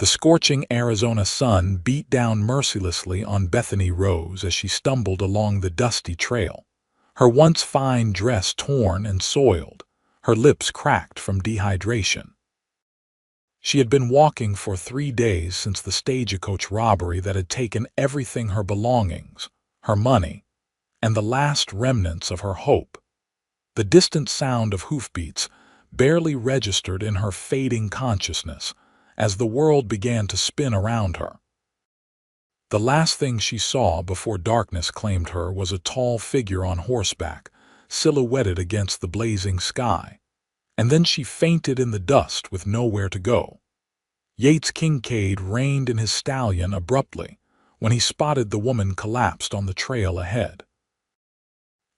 The scorching Arizona sun beat down mercilessly on Bethany Rose as she stumbled along the dusty trail, her once fine dress torn and soiled, her lips cracked from dehydration. She had been walking for 3 days since the stagecoach robbery that had taken everything, her belongings, her money, and the last remnants of her hope. The distant sound of hoofbeats barely registered in her fading consciousness as the world began to spin around her. The last thing she saw before darkness claimed her was a tall figure on horseback, silhouetted against the blazing sky, and then she fainted in the dust with nowhere to go. Yates Kincaid reined in his stallion abruptly when he spotted the woman collapsed on the trail ahead.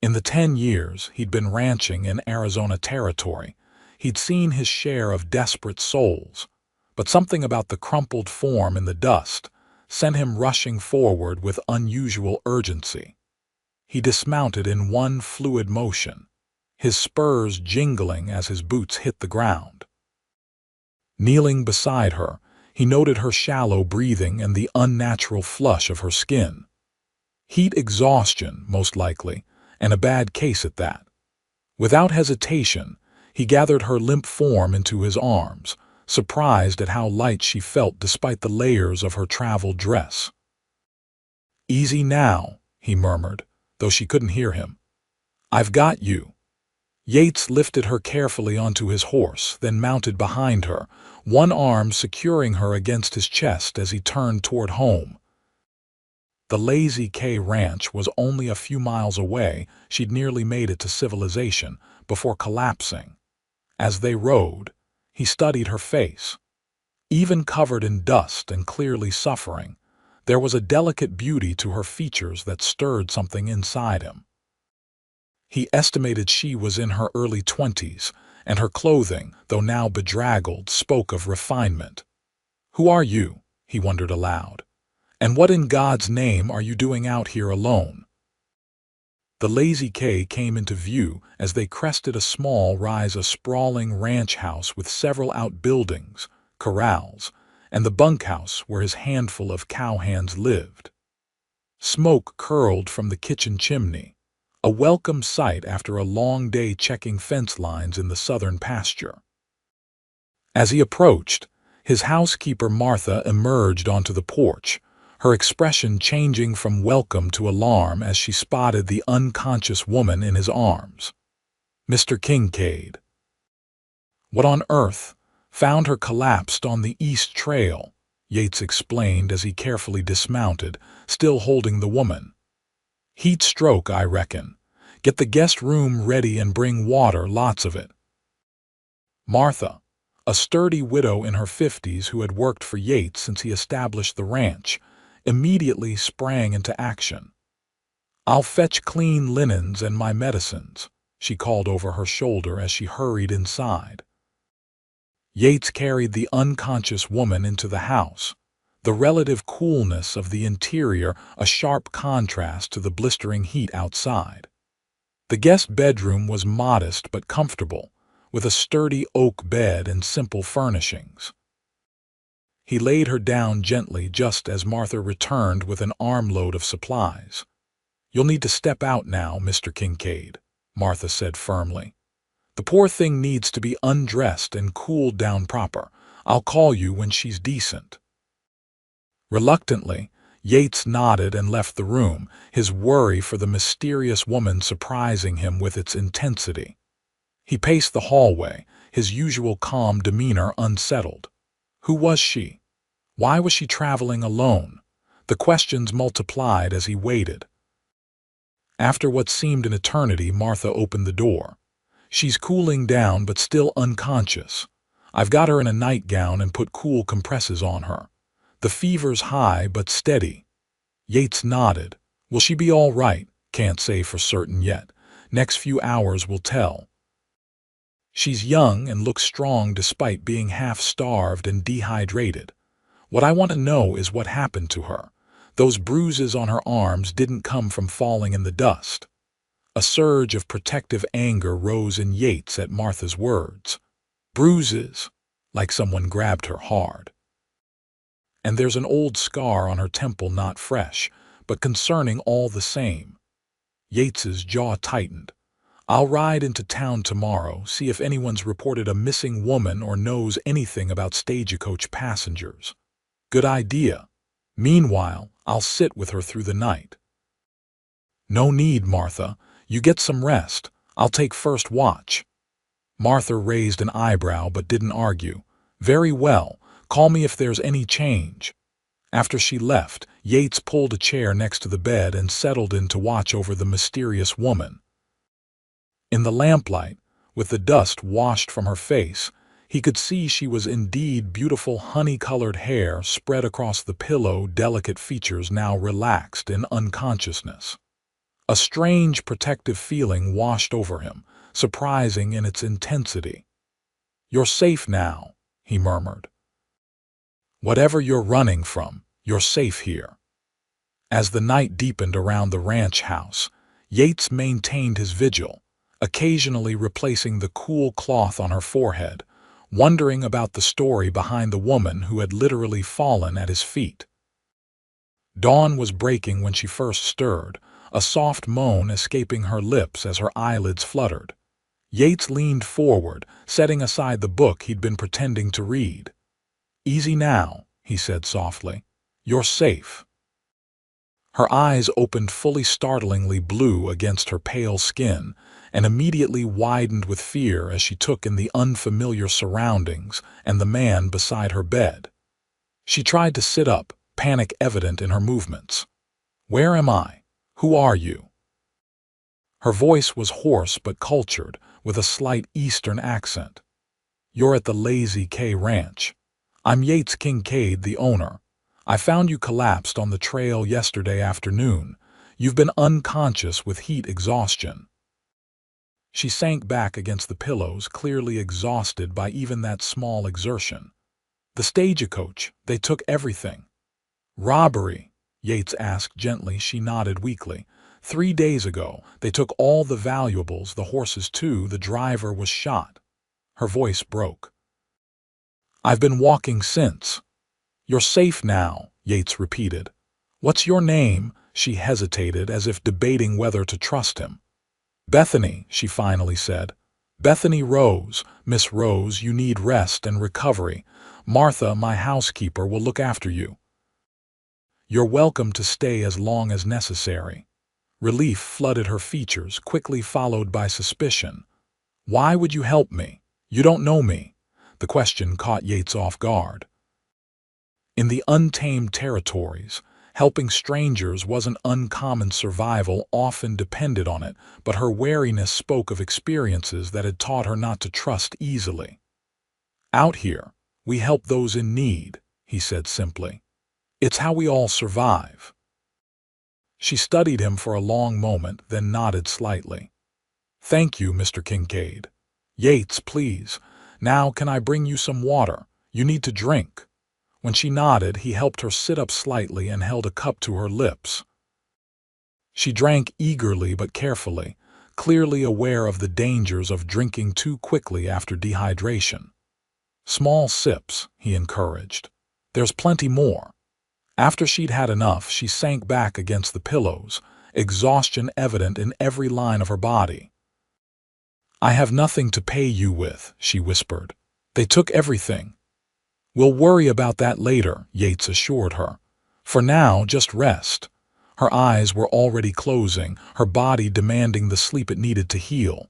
In the 10 years he'd been ranching in Arizona territory, he'd seen his share of desperate souls, but something about the crumpled form in the dust sent him rushing forward with unusual urgency. He dismounted in one fluid motion, his spurs jingling as his boots hit the ground. Kneeling beside her, he noted her shallow breathing and the unnatural flush of her skin. Heat exhaustion, most likely, and a bad case at that. Without hesitation, he gathered her limp form into his arms, surprised at how light she felt despite the layers of her travel dress. "Easy now," he murmured, though she couldn't hear him. "I've got you." Yates lifted her carefully onto his horse, then mounted behind her, one arm securing her against his chest as he turned toward home. The Lazy K Ranch was only a few miles away. She'd nearly made it to civilization before collapsing. As they rode, he studied her face. Even covered in dust and clearly suffering, there was a delicate beauty to her features that stirred something inside him. He estimated she was in her early 20s, and her clothing, though now bedraggled, spoke of refinement. "Who are you?" he wondered aloud. "And what in God's name are you doing out here alone?" The Lazy K came into view as they crested a small rise, a sprawling ranch house with several outbuildings, corrals, and the bunkhouse where his handful of cowhands lived. Smoke curled from the kitchen chimney, a welcome sight after a long day checking fence lines in the southern pasture. As he approached, his housekeeper Martha emerged onto the porch, her expression changing from welcome to alarm as she spotted the unconscious woman in his arms. "Mr. Kincaid." "What on earth?" "Found her collapsed on the east trail," Yates explained as he carefully dismounted, still holding the woman. "Heat stroke, I reckon. Get the guest room ready and bring water, lots of it." Martha, a sturdy widow in her 50s who had worked for Yates since he established the ranch, immediately sprang into action. "I'll fetch clean linens and my medicines," she called over her shoulder as she hurried inside. Yates carried the unconscious woman into the house, the relative coolness of the interior a sharp contrast to the blistering heat outside. The guest bedroom was modest but comfortable, with a sturdy oak bed and simple furnishings. He laid her down gently just as Martha returned with an armload of supplies. "You'll need to step out now, Mr. Kincaid," Martha said firmly. "The poor thing needs to be undressed and cooled down proper. I'll call you when she's decent." Reluctantly, Yates nodded and left the room, his worry for the mysterious woman surprising him with its intensity. He paced the hallway, his usual calm demeanor unsettled. Who was she? Why was she traveling alone? The questions multiplied as he waited. After what seemed an eternity, Martha opened the door. "She's cooling down but still unconscious. I've got her in a nightgown and put cool compresses on her. The fever's high but steady." Yates nodded. "Will she be all right?" "Can't say for certain yet. Next few hours will tell. She's young and looks strong despite being half-starved and dehydrated. What I want to know is what happened to her. Those bruises on her arms didn't come from falling in the dust." A surge of protective anger rose in Yates at Martha's words. "Bruises?" Like someone grabbed her hard. and there's an old scar on her temple, not fresh, but concerning all the same. Yates's jaw tightened. I'll ride into town tomorrow, see if anyone's reported a missing woman or knows anything about stagecoach passengers. Good idea. Meanwhile, I'll sit with her through the night. No need, Martha. You get some rest. I'll take first watch. Martha raised an eyebrow but didn't argue. Very well. Call me if there's any change. After she left, Yates pulled a chair next to the bed and settled in to watch over the mysterious woman. In the lamplight, with the dust washed from her face, he could see she was indeed beautiful. Honey-colored hair spread across the pillow, delicate features now relaxed in unconsciousness. A strange protective feeling washed over him, surprising in its intensity. "You're safe now," he murmured. "Whatever you're running from, you're safe here." As the night deepened around the ranch house, Yates maintained his vigil, occasionally replacing the cool cloth on her forehead, wondering about the story behind the woman who had literally fallen at his feet. Dawn was breaking when she first stirred, a soft moan escaping her lips as her eyelids fluttered. Yates leaned forward, setting aside the book he'd been pretending to read. "Easy now," he said softly. "You're safe." Her eyes opened fully, startlingly blue against her pale skin, and immediately widened with fear as she took in the unfamiliar surroundings and the man beside her bed. She tried to sit up, panic evident in her movements. "Where am I? Who are you?" Her voice was hoarse but cultured, with a slight Eastern accent. "You're at the Lazy K Ranch. I'm Yates Kincaid, the owner. I found you collapsed on the trail yesterday afternoon. You've been unconscious with heat exhaustion." She sank back against the pillows, clearly exhausted by even that small exertion. "The stagecoach, they took everything." "Robbery?" Yates asked gently. She nodded weakly. 3 days ago, they took all the valuables, the horses too. The driver was shot." Her voice broke. "I've been walking since." "You're safe now," Yates repeated. "What's your name?" She hesitated, as if debating whether to trust him. "Bethany," she finally said. "Bethany Rose. Miss Rose, you need rest and recovery. Martha, my housekeeper, will look after you. You're welcome to stay as long as necessary." Relief flooded her features, quickly followed by suspicion. "Why would you help me? You don't know me." The question caught Yates off guard. In the untamed territories, helping strangers wasn't uncommon. Survival often depended on it, but her wariness spoke of experiences that had taught her not to trust easily. "Out here, we help those in need," he said simply. "It's how we all survive." She studied him for a long moment, then nodded slightly. "Thank you, Mr. Kincaid." "Yates, please. Now can I bring you some water? You need to drink." When she nodded, he helped her sit up slightly and held a cup to her lips. She drank eagerly but carefully, clearly aware of the dangers of drinking too quickly after dehydration. "Small sips," he encouraged. "There's plenty more." After she'd had enough, she sank back against the pillows, exhaustion evident in every line of her body. "I have nothing to pay you with," she whispered. "They took everything." "We'll worry about that later," Yates assured her. "For now, just rest." Her eyes were already closing, her body demanding the sleep it needed to heal.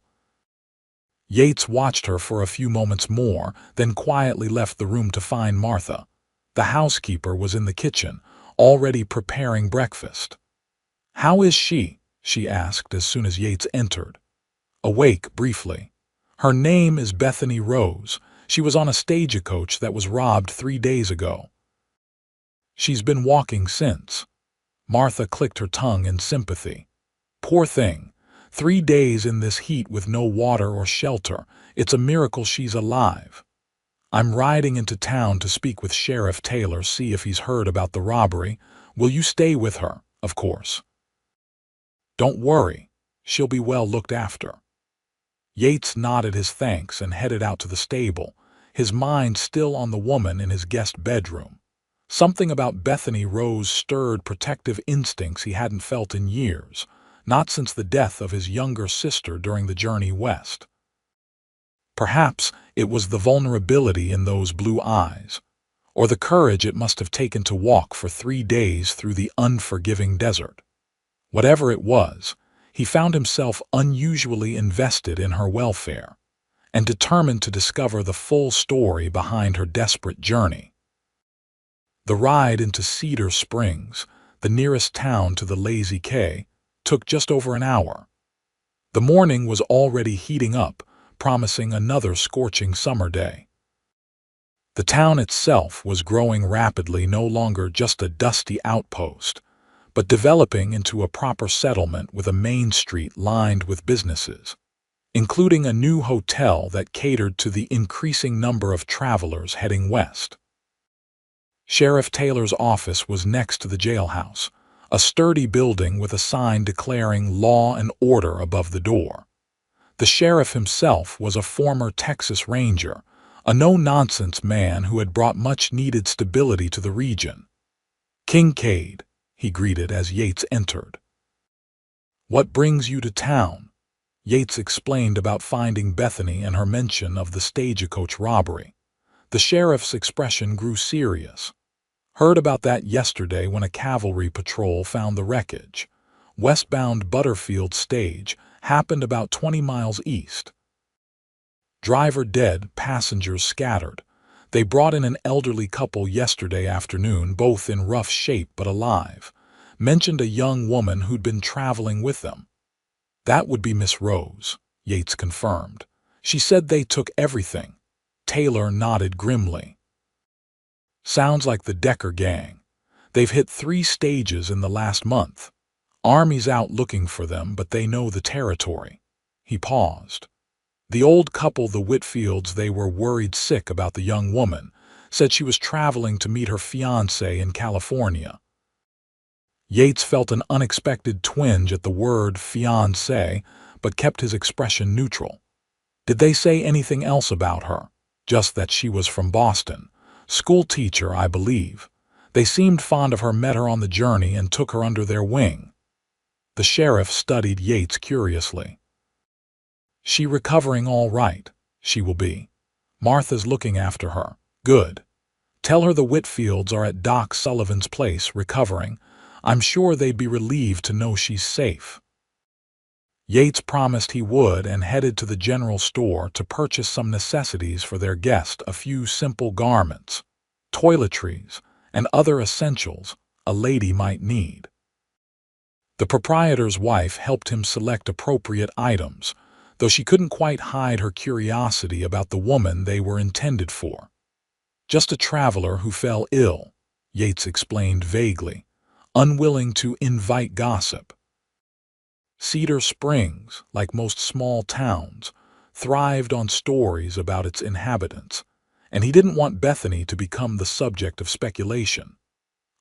Yates watched her for a few moments more, then quietly left the room to find Martha. The housekeeper was in the kitchen, already preparing breakfast. "How is she?" she asked as soon as Yates entered. "Awake briefly. Her name is Bethany Rose. She was on a stagecoach that was robbed 3 days ago. She's been walking since." Martha clicked her tongue in sympathy. "Poor thing. 3 days in this heat with no water or shelter. It's a miracle she's alive. I'm riding into town to speak with Sheriff Taylor, see if he's heard about the robbery. Will you stay with her, of course?" "Don't worry. She'll be well looked after." Yates nodded his thanks and headed out to the stable, his mind still on the woman in his guest bedroom. Something about Bethany Rose stirred protective instincts he hadn't felt in years, not since the death of his younger sister during the journey west. Perhaps it was the vulnerability in those blue eyes, or the courage it must have taken to walk for 3 days through the unforgiving desert. Whatever it was, he found himself unusually invested in her welfare and determined to discover the full story behind her desperate journey. The ride into Cedar Springs, the nearest town to the Lazy K, took just over an hour. The morning was already heating up, promising another scorching summer day. The town itself was growing rapidly, no longer just a dusty outpost, but developing into a proper settlement with a main street lined with businesses, including a new hotel that catered to the increasing number of travelers heading west. Sheriff Taylor's office was next to the jailhouse, a sturdy building with a sign declaring law and order above the door. The sheriff himself was a former Texas Ranger, a no-nonsense man who had brought much-needed stability to the region. "Kincaid," he greeted as Yates entered. "What brings you to town?" Yates explained about finding Bethany and her mention of the stagecoach robbery. The sheriff's expression grew serious. "Heard about that yesterday when a cavalry patrol found the wreckage. Westbound Butterfield stage, happened about 20 miles east. Driver dead, passengers scattered. They brought in an elderly couple yesterday afternoon, both in rough shape but alive. Mentioned a young woman who'd been traveling with them." "That would be Miss Rose," Yates confirmed. "She said they took everything." Taylor nodded grimly. "Sounds like the Decker gang. They've hit 3 stages in the last month. Army's out looking for them, but they know the territory." He paused. "The old couple, the Whitfields, they were worried sick about the young woman, said she was traveling to meet her fiancé in California." Yates felt an unexpected twinge at the word fiancé, but kept his expression neutral. "Did they say anything else about her?" "Just that she was from Boston. School teacher, I believe. They seemed fond of her, met her on the journey, and took her under their wing." The sheriff studied Yates curiously. "She recovering all right?" "She will be. Martha's looking after her." "Good. Tell her the Whitfields are at Doc Sullivan's place, recovering. I'm sure they'd be relieved to know she's safe." Yates promised he would and headed to the general store to purchase some necessities for their guest, a few simple garments, toiletries, and other essentials a lady might need. The proprietor's wife helped him select appropriate items, though she couldn't quite hide her curiosity about the woman they were intended for. "Just a traveler who fell ill," Yates explained vaguely, unwilling to invite gossip. Cedar Springs, like most small towns, thrived on stories about its inhabitants, and he didn't want Bethany to become the subject of speculation.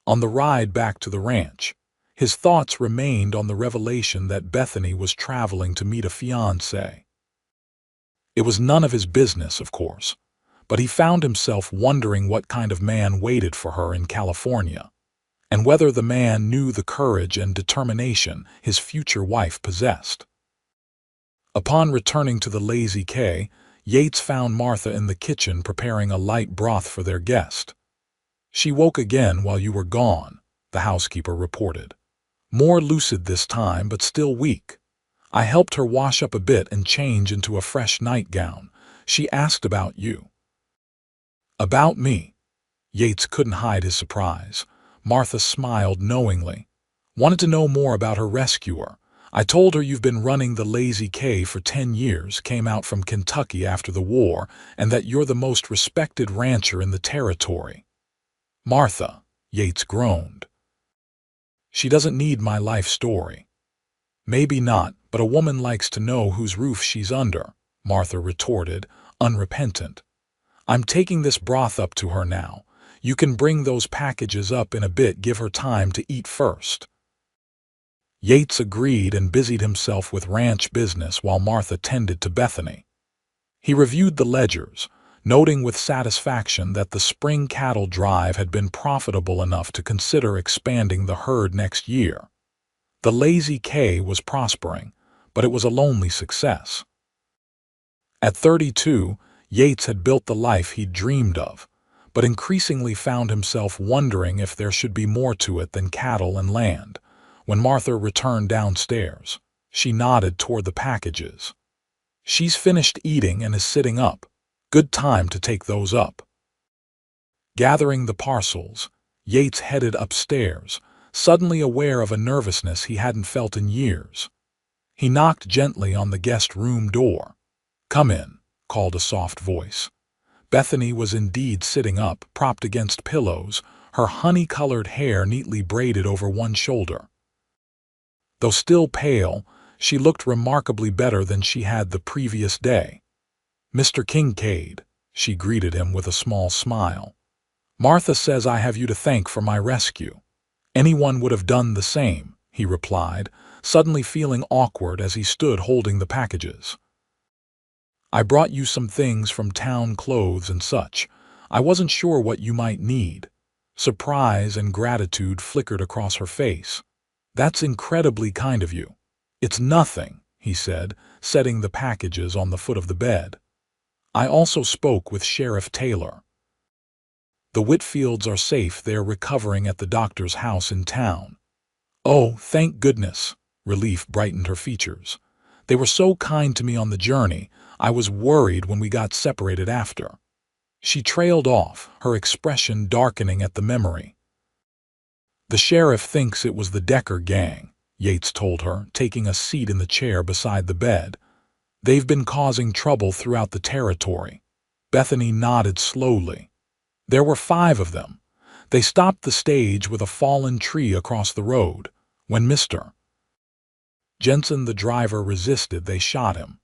On the ride back to the ranch, his thoughts remained on the revelation that Bethany was traveling to meet a fiancé. It was none of his business, of course, but he found himself wondering what kind of man waited for her in California, and whether the man knew the courage and determination his future wife possessed. Upon returning to the Lazy K, Yates found Martha in the kitchen preparing a light broth for their guest. "She woke again while you were gone," the housekeeper reported. "More lucid this time, but still weak. I helped her wash up a bit and change into a fresh nightgown. She asked about you." "About me?" Yates couldn't hide his surprise. Martha smiled knowingly. "Wanted to know more about her rescuer. I told her you've been running the Lazy K for 10 years, came out from Kentucky after the war, and that you're the most respected rancher in the territory." "Martha," Yates groaned. "She doesn't need my life story." "Maybe not, but a woman likes to know whose roof she's under," Martha retorted, unrepentant. "I'm taking this broth up to her now. You can bring those packages up in a bit, give her time to eat first." Yates agreed and busied himself with ranch business while Martha tended to Bethany. He reviewed the ledgers, noting with satisfaction that the spring cattle drive had been profitable enough to consider expanding the herd next year. The Lazy K was prospering, but it was a lonely success. At 32, Yates had built the life he'd dreamed of, but increasingly found himself wondering if there should be more to it than cattle and land. When Martha returned downstairs, she nodded toward the packages. "She's finished eating and is sitting up. Good time to take those up." Gathering the parcels, Yates headed upstairs, suddenly aware of a nervousness he hadn't felt in years. He knocked gently on the guest room door. "Come in," called a soft voice. Bethany was indeed sitting up, propped against pillows, her honey-colored hair neatly braided over one shoulder. Though still pale, she looked remarkably better than she had the previous day. "Mr. Kincaid," she greeted him with a small smile. "Martha says I have you to thank for my rescue." "Anyone would have done the same," he replied, suddenly feeling awkward as he stood holding the packages. "I brought you some things from town, clothes and such. I wasn't sure what you might need." Surprise and gratitude flickered across her face. "That's incredibly kind of you." "It's nothing," he said, setting the packages on the foot of the bed. "I also spoke with Sheriff Taylor. The Whitfields are safe. They're recovering at the doctor's house in town." "Oh, thank goodness." Relief brightened her features. "They were so kind to me on the journey. I was worried when we got separated after." She trailed off, her expression darkening at the memory. "The sheriff thinks it was the Decker gang," Yates told her, taking a seat in the chair beside the bed. "They've been causing trouble throughout the territory." Bethany nodded slowly. "There were 5 of them. They stopped the stage with a fallen tree across the road. When Mr. Jensen, the driver, resisted, they shot him."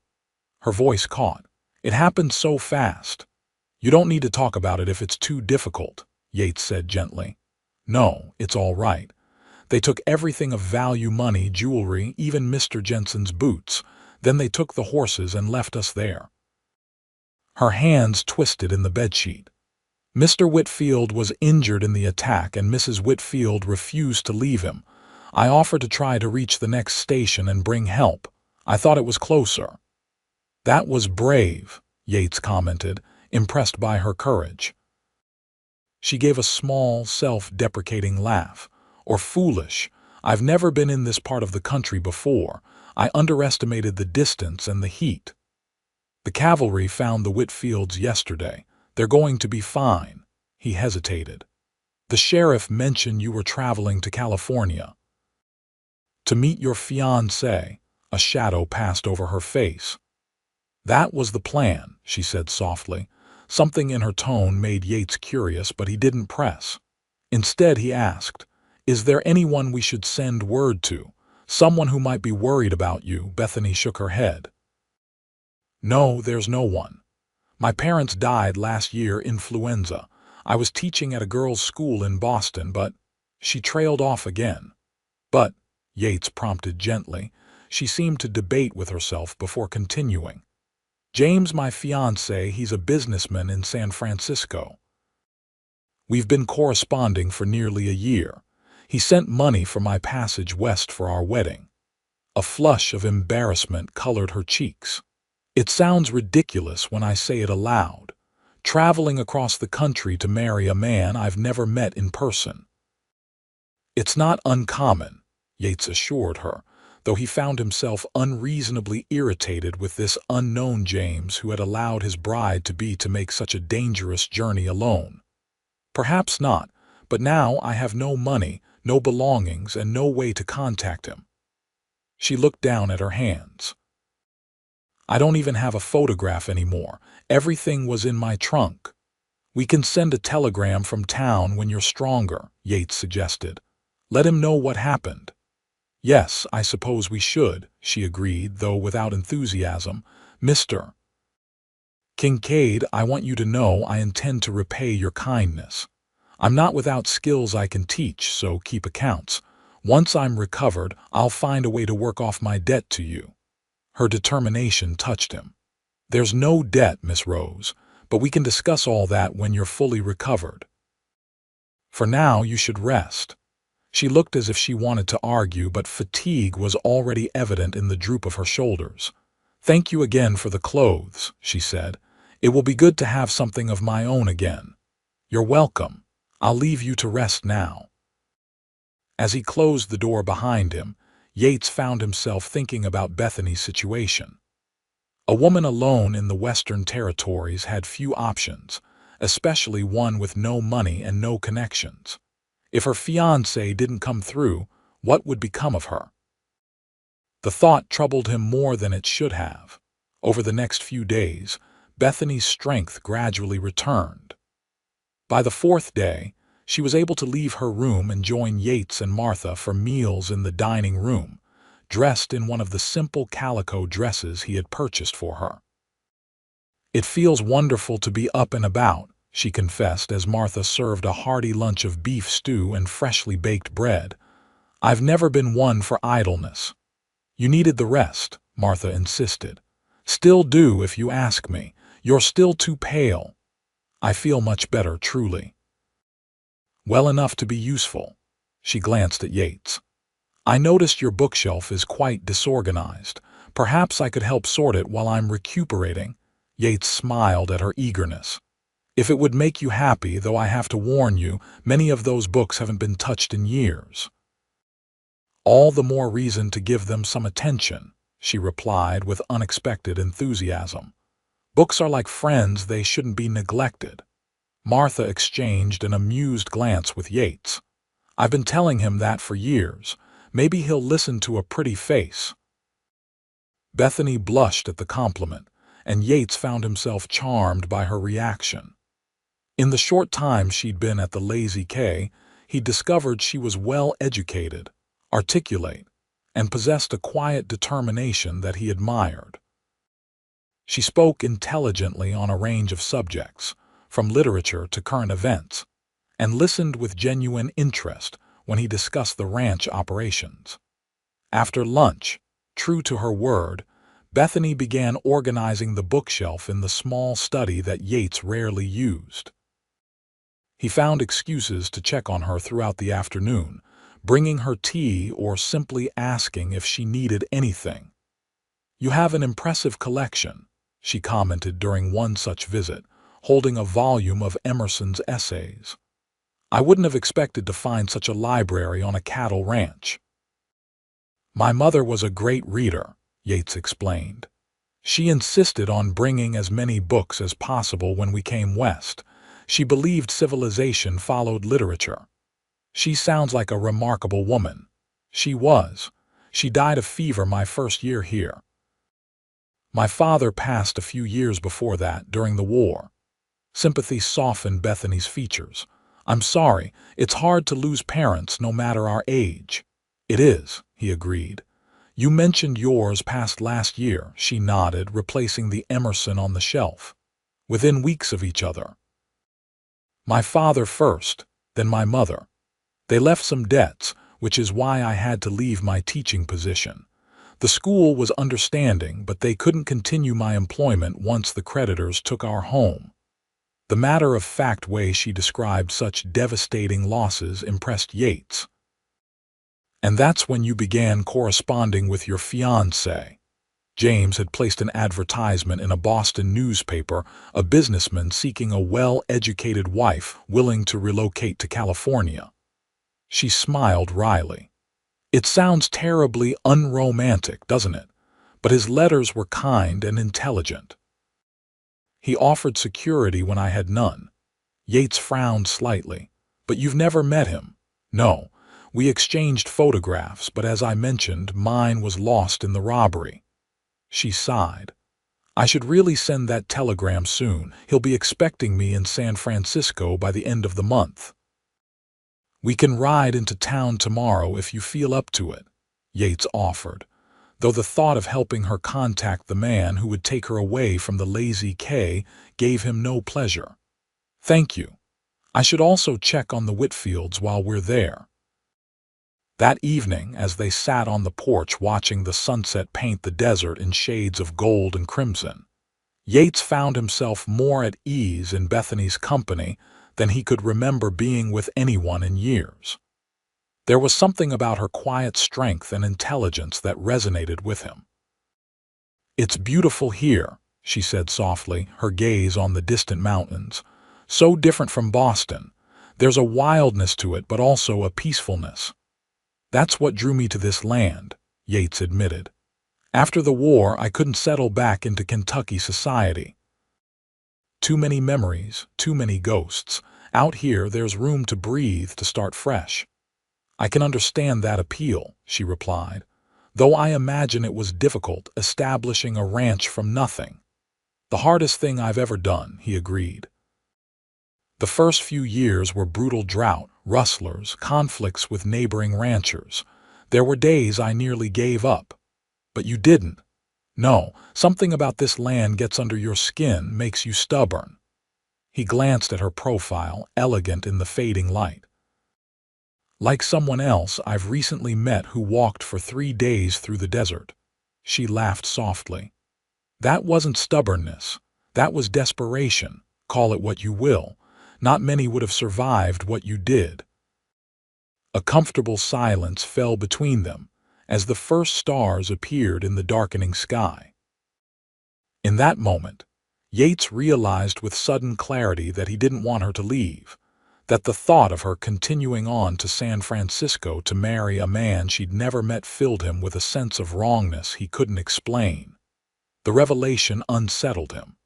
Her voice caught. "It happened so fast." "You don't need to talk about it if it's too difficult," Yates said gently. "No, it's all right. They took everything of value, money, jewelry, even Mr. Jensen's boots. Then they took the horses and left us there." Her hands twisted in the bedsheet. "Mr. Whitfield was injured in the attack and Mrs. Whitfield refused to leave him. I offered to try to reach the next station and bring help. I thought it was closer." "That was brave," Yates commented, impressed by her courage. She gave a small, self-deprecating laugh. "Or foolish. I've never been in this part of the country before. I underestimated the distance and the heat." "The cavalry found the Whitfields yesterday. They're going to be fine." He hesitated. "The sheriff mentioned you were traveling to California." "To meet your fiancé." A shadow passed over her face. "That was the plan," she said softly. Something in her tone made Yates curious, but he didn't press. Instead, he asked, "Is there anyone we should send word to? Someone who might be worried about you?" Bethany shook her head. "No, there's no one. My parents died last year, influenza. I was teaching at a girls' school in Boston, but—" She trailed off again. "But," Yates prompted gently. She seemed to debate with herself before continuing. "James, my fiancé, he's a businessman in San Francisco. We've been corresponding for nearly a year. He sent money for my passage west for our wedding." A flush of embarrassment colored her cheeks. "It sounds ridiculous when I say it aloud. Traveling across the country to marry a man I've never met in person." "It's not uncommon," Yates assured her, though he found himself unreasonably irritated with this unknown James who had allowed his bride-to-be to make such a dangerous journey alone. "Perhaps not, but now I have no money, no belongings, and no way to contact him." She looked down at her hands. "I don't even have a photograph anymore. Everything was in my trunk." "We can send a telegram from town when you're stronger," Yates suggested. "Let him know what happened." "Yes, I suppose we should," she agreed, though without enthusiasm. "Mr. Kincaid, I want you to know I intend to repay your kindness. I'm not without skills I can teach, so keep accounts. Once I'm recovered, I'll find a way to work off my debt to you." Her determination touched him. "There's no debt, Miss Rose." but we can discuss all that when you're fully recovered. For now, you should rest." She looked as if she wanted to argue, but fatigue was already evident in the droop of her shoulders. "Thank you again for the clothes," she said. "It will be good to have something of my own again." "You're welcome. I'll leave you to rest now." As he closed the door behind him, Yates found himself thinking about Bethany's situation. A woman alone in the Western Territories had few options, especially one with no money and no connections. If her fiancé didn't come through, what would become of her? The thought troubled him more than it should have. Over the next few days, Bethany's strength gradually returned. By the fourth day, she was able to leave her room and join Yates and Martha for meals in the dining room, dressed in one of the simple calico dresses he had purchased for her. "It feels wonderful to be up and about," she confessed as Martha served a hearty lunch of beef stew and freshly baked bread. "I've never been one for idleness." "You needed the rest," Martha insisted. "Still do if you ask me. You're still too pale." "I feel much better, truly." "Well enough to be useful." She glanced at Yates. "I noticed your bookshelf is quite disorganized. Perhaps I could help sort it while I'm recuperating." Yates smiled at her eagerness. "If it would make you happy, though I have to warn you, many of those books haven't been touched in years." "All the more reason to give them some attention," she replied with unexpected enthusiasm. "Books are like friends, they shouldn't be neglected." Martha exchanged an amused glance with Yates. "I've been telling him that for years. Maybe he'll listen to a pretty face." Bethany blushed at the compliment, and Yates found himself charmed by her reaction. In the short time she'd been at the Lazy K, he discovered she was well educated, articulate, and possessed a quiet determination that he admired. She spoke intelligently on a range of subjects, from literature to current events, and listened with genuine interest when he discussed the ranch operations. After lunch, true to her word, Bethany began organizing the bookshelf in the small study that Yates rarely used. He found excuses to check on her throughout the afternoon, bringing her tea or simply asking if she needed anything. "You have an impressive collection," she commented during one such visit, holding a volume of Emerson's essays. "I wouldn't have expected to find such a library on a cattle ranch." "My mother was a great reader," Yates explained. "She insisted on bringing as many books as possible when we came west. She believed civilization followed literature." "She sounds like a remarkable woman." "She was. She died of fever my first year here. My father passed a few years before that, during the war." Sympathy softened Bethany's features. "I'm sorry, it's hard to lose parents no matter our age." "It is," he agreed. "You mentioned yours passed last year," she nodded, replacing the Emerson on the shelf. "Within weeks of each other. My father first, then my mother. They left some debts, which is why I had to leave my teaching position. The school was understanding, but they couldn't continue my employment once the creditors took our home." The matter-of-fact way she described such devastating losses impressed Yates. "And that's when you began corresponding with your fiancé." James had placed an advertisement in a Boston newspaper, a businessman seeking a well-educated wife willing to relocate to California. She smiled wryly. "It sounds terribly unromantic, doesn't it? But his letters were kind and intelligent. He offered security when I had none." Yates frowned slightly. "But you've never met him?" "No. We exchanged photographs, but as I mentioned, mine was lost in the robbery." She sighed. "I should really send that telegram soon. He'll be expecting me in San Francisco by the end of the month." "We can ride into town tomorrow if you feel up to it," Yates offered, though the thought of helping her contact the man who would take her away from the Lazy K gave him no pleasure. "Thank you. I should also check on the Whitfields while we're there." That evening, as they sat on the porch watching the sunset paint the desert in shades of gold and crimson, Yates found himself more at ease in Bethany's company than he could remember being with anyone in years. There was something about her quiet strength and intelligence that resonated with him. "It's beautiful here," she said softly, her gaze on the distant mountains. "So different from Boston. There's a wildness to it, but also a peacefulness." "That's what drew me to this land," Yates admitted. "After the war, I couldn't settle back into Kentucky society. Too many memories, too many ghosts. Out here, there's room to breathe, to start fresh." "I can understand that appeal," she replied, "though I imagine it was difficult establishing a ranch from nothing." "The hardest thing I've ever done," he agreed. "The first few years were brutal: drought, rustlers, conflicts with neighboring ranchers. There were days I nearly gave up. But you didn't. No, something about this land gets under your skin, makes you stubborn." He glanced at her profile, elegant in the fading light. "Like someone else I've recently met who walked for 3 days through the desert." She laughed softly. "That wasn't stubbornness. That was desperation. Call it what you will. Not many would have survived what you did." A comfortable silence fell between them as the first stars appeared in the darkening sky. In that moment, Yates realized with sudden clarity that he didn't want her to leave, that the thought of her continuing on to San Francisco to marry a man she'd never met filled him with a sense of wrongness he couldn't explain. The revelation unsettled him.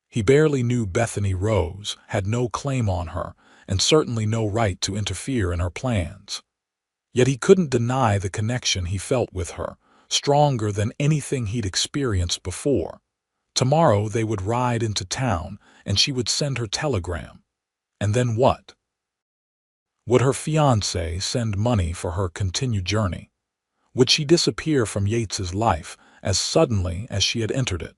He barely knew Bethany Rose, had no claim on her, and certainly no right to interfere in her plans. Yet he couldn't deny the connection he felt with her, stronger than anything he'd experienced before. Tomorrow they would ride into town, and she would send her telegram. And then what? Would her fiancé send money for her continued journey? Would she disappear from Yates's life as suddenly as she had entered it?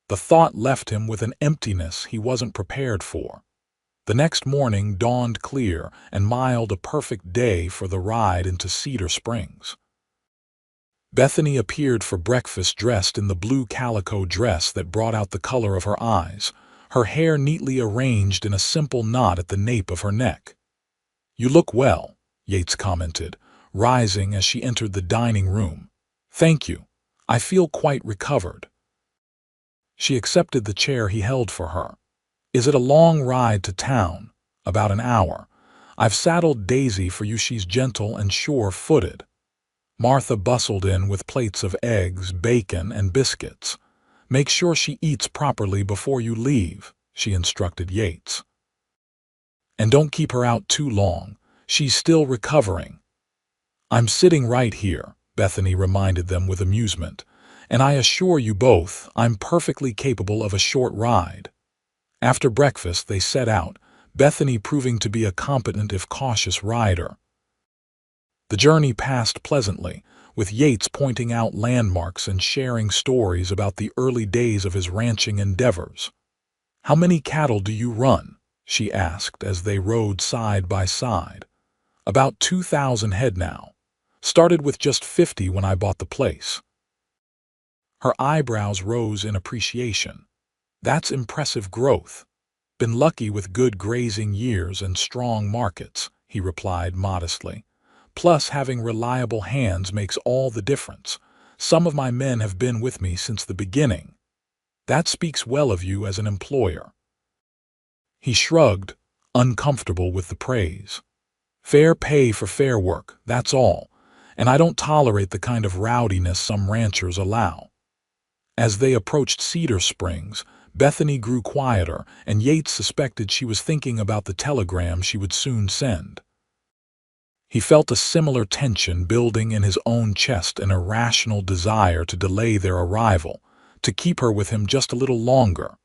The thought left him with an emptiness he wasn't prepared for. The next morning dawned clear and mild, a perfect day for the ride into Cedar Springs. Bethany appeared for breakfast dressed in the blue calico dress that brought out the color of her eyes, her hair neatly arranged in a simple knot at the nape of her neck. "You look well," Yates commented, rising as she entered the dining room. "Thank you. I feel quite recovered." She accepted the chair he held for her. "Is it a long ride to town?" "About an hour. I've saddled Daisy for you. She's gentle and sure-footed." Martha bustled in with plates of eggs, bacon, and biscuits. "Make sure she eats properly before you leave," she instructed Yates. "And don't keep her out too long. She's still recovering." "I'm sitting right here," Bethany reminded them with amusement. "And I assure you both, I'm perfectly capable of a short ride." After breakfast they set out, Bethany proving to be a competent if cautious rider. The journey passed pleasantly, with Yates pointing out landmarks and sharing stories about the early days of his ranching endeavors. "How many cattle do you run?" she asked as they rode side by side. "About 2,000 head now. Started with just 50 when I bought the place." Her eyebrows rose in appreciation. "That's impressive growth." "Been lucky with good grazing years and strong markets," he replied modestly. "Plus, having reliable hands makes all the difference. Some of my men have been with me since the beginning." "That speaks well of you as an employer." He shrugged, uncomfortable with the praise. "Fair pay for fair work, that's all. And I don't tolerate the kind of rowdiness some ranchers allow." As they approached Cedar Springs, Bethany grew quieter, and Yates suspected she was thinking about the telegram she would soon send. He felt a similar tension building in his own chest, an irrational desire to delay their arrival, to keep her with him just a little longer.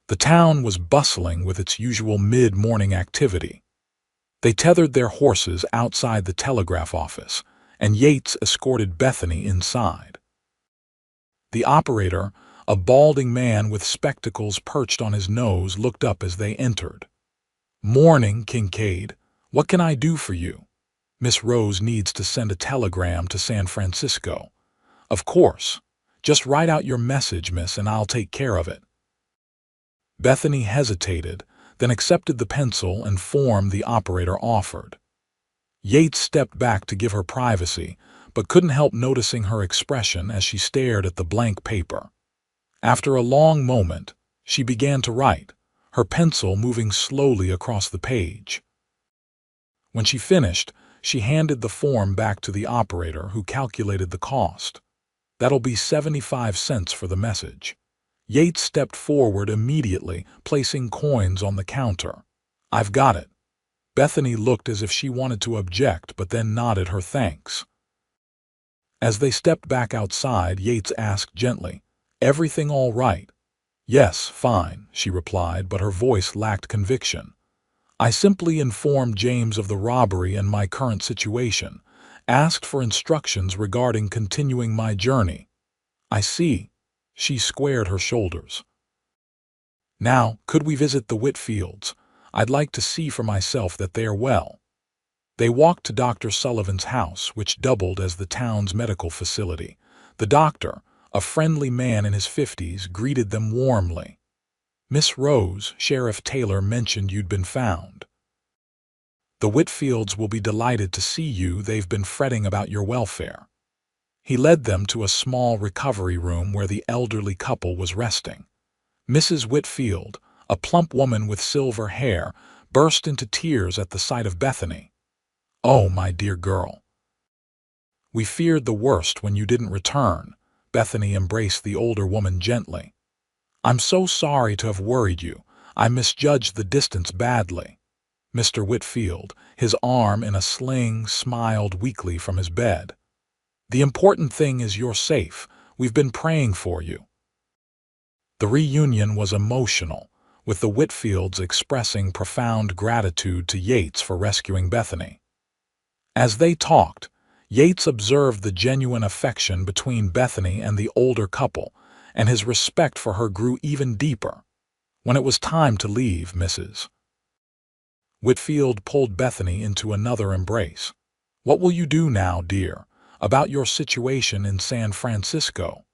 The town was bustling with its usual mid-morning activity. They tethered their horses outside the telegraph office, and Yates escorted Bethany inside. The operator, a balding man with spectacles perched on his nose, looked up as they entered. "Morning, Kincaid. What can I do for you?" "Miss Rose needs to send a telegram to San Francisco." "Of course. Just write out your message, miss, and I'll take care of it. Bethany hesitated, then accepted the pencil and form the operator offered. Yates stepped back to give her privacy, but couldn't help noticing her expression as she stared at the blank paper. After a long moment, she began to write, her pencil moving slowly across the page. When she finished, she handed the form back to the operator, who calculated the cost. That'll be 75 cents for the message. Yates stepped forward immediately, placing coins on the counter. I've got it. Bethany looked as if she wanted to object, but then nodded her thanks. As they stepped back outside, Yates asked gently, "Everything all right?" "Yes, fine," she replied, but her voice lacked conviction. "I simply informed James of the robbery and my current situation, asked for instructions regarding continuing my journey." "I see." She squared her shoulders. "Now, could we visit the Whitfields? I'd like to see for myself that they are well." They walked to Dr. Sullivan's house, which doubled as the town's medical facility. The doctor, a friendly man in his 50s, greeted them warmly. "Miss Rose, Sheriff Taylor mentioned you'd been found. The Whitfields will be delighted to see you. They've been fretting about your welfare." He led them to a small recovery room where the elderly couple was resting. Mrs. Whitfield, a plump woman with silver hair, burst into tears at the sight of Bethany. "Oh, my dear girl. We feared the worst when you didn't return." Bethany embraced the older woman gently. "I'm so sorry to have worried you. I misjudged the distance badly." Mr. Whitfield, his arm in a sling, smiled weakly from his bed. "The important thing is you're safe. We've been praying for you." The reunion was emotional, with the Whitfields expressing profound gratitude to Yates for rescuing Bethany. As they talked, Yates observed the genuine affection between Bethany and the older couple, and his respect for her grew even deeper. When it was time to leave, Mrs. Whitfield pulled Bethany into another embrace. "What will you do now, dear, about your situation in San Francisco?"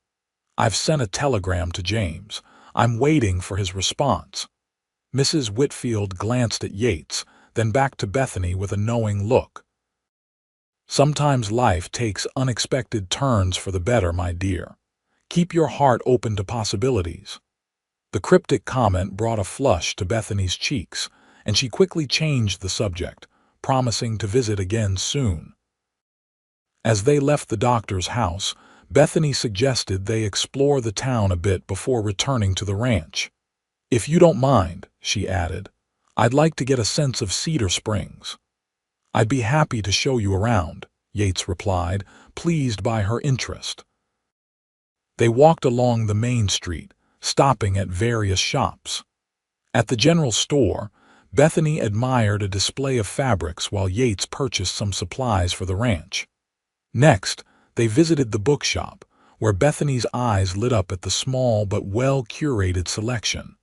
"I've sent a telegram to James. I'm waiting for his response." Mrs. Whitfield glanced at Yates, then back to Bethany with a knowing look. "Sometimes life takes unexpected turns for the better, my dear. Keep your heart open to possibilities." The cryptic comment brought a flush to Bethany's cheeks, and she quickly changed the subject, promising to visit again soon. As they left the doctor's house, Bethany suggested they explore the town a bit before returning to the ranch. "If you don't mind," she added, "I'd like to get a sense of Cedar Springs." "I'd be happy to show you around," Yates replied, pleased by her interest. They walked along the main street, stopping at various shops. At the general store, Bethany admired a display of fabrics while Yates purchased some supplies for the ranch. Next, they visited the bookshop, where Bethany's eyes lit up at the small but well-curated selection.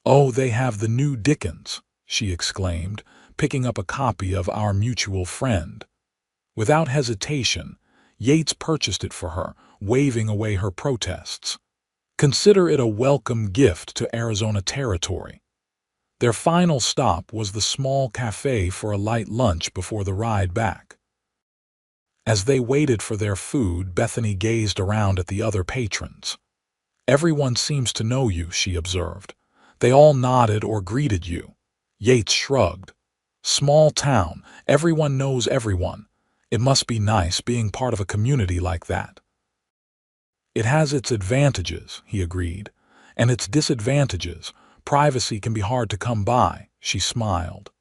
"Oh, they have the new Dickens," she exclaimed, picking up a copy of Our Mutual Friend. Without hesitation, Yates purchased it for her, waving away her protests. "Consider it a welcome gift to Arizona territory." Their final stop was the small cafe for a light lunch before the ride back. As they waited for their food, Bethany gazed around at the other patrons. "Everyone seems to know you," she observed. "They all nodded or greeted you." Yates shrugged. "Small town, everyone knows everyone. It must be nice being part of a community like that." "It has its advantages," he agreed, "and its disadvantages. Privacy can be hard to come by." She smiled.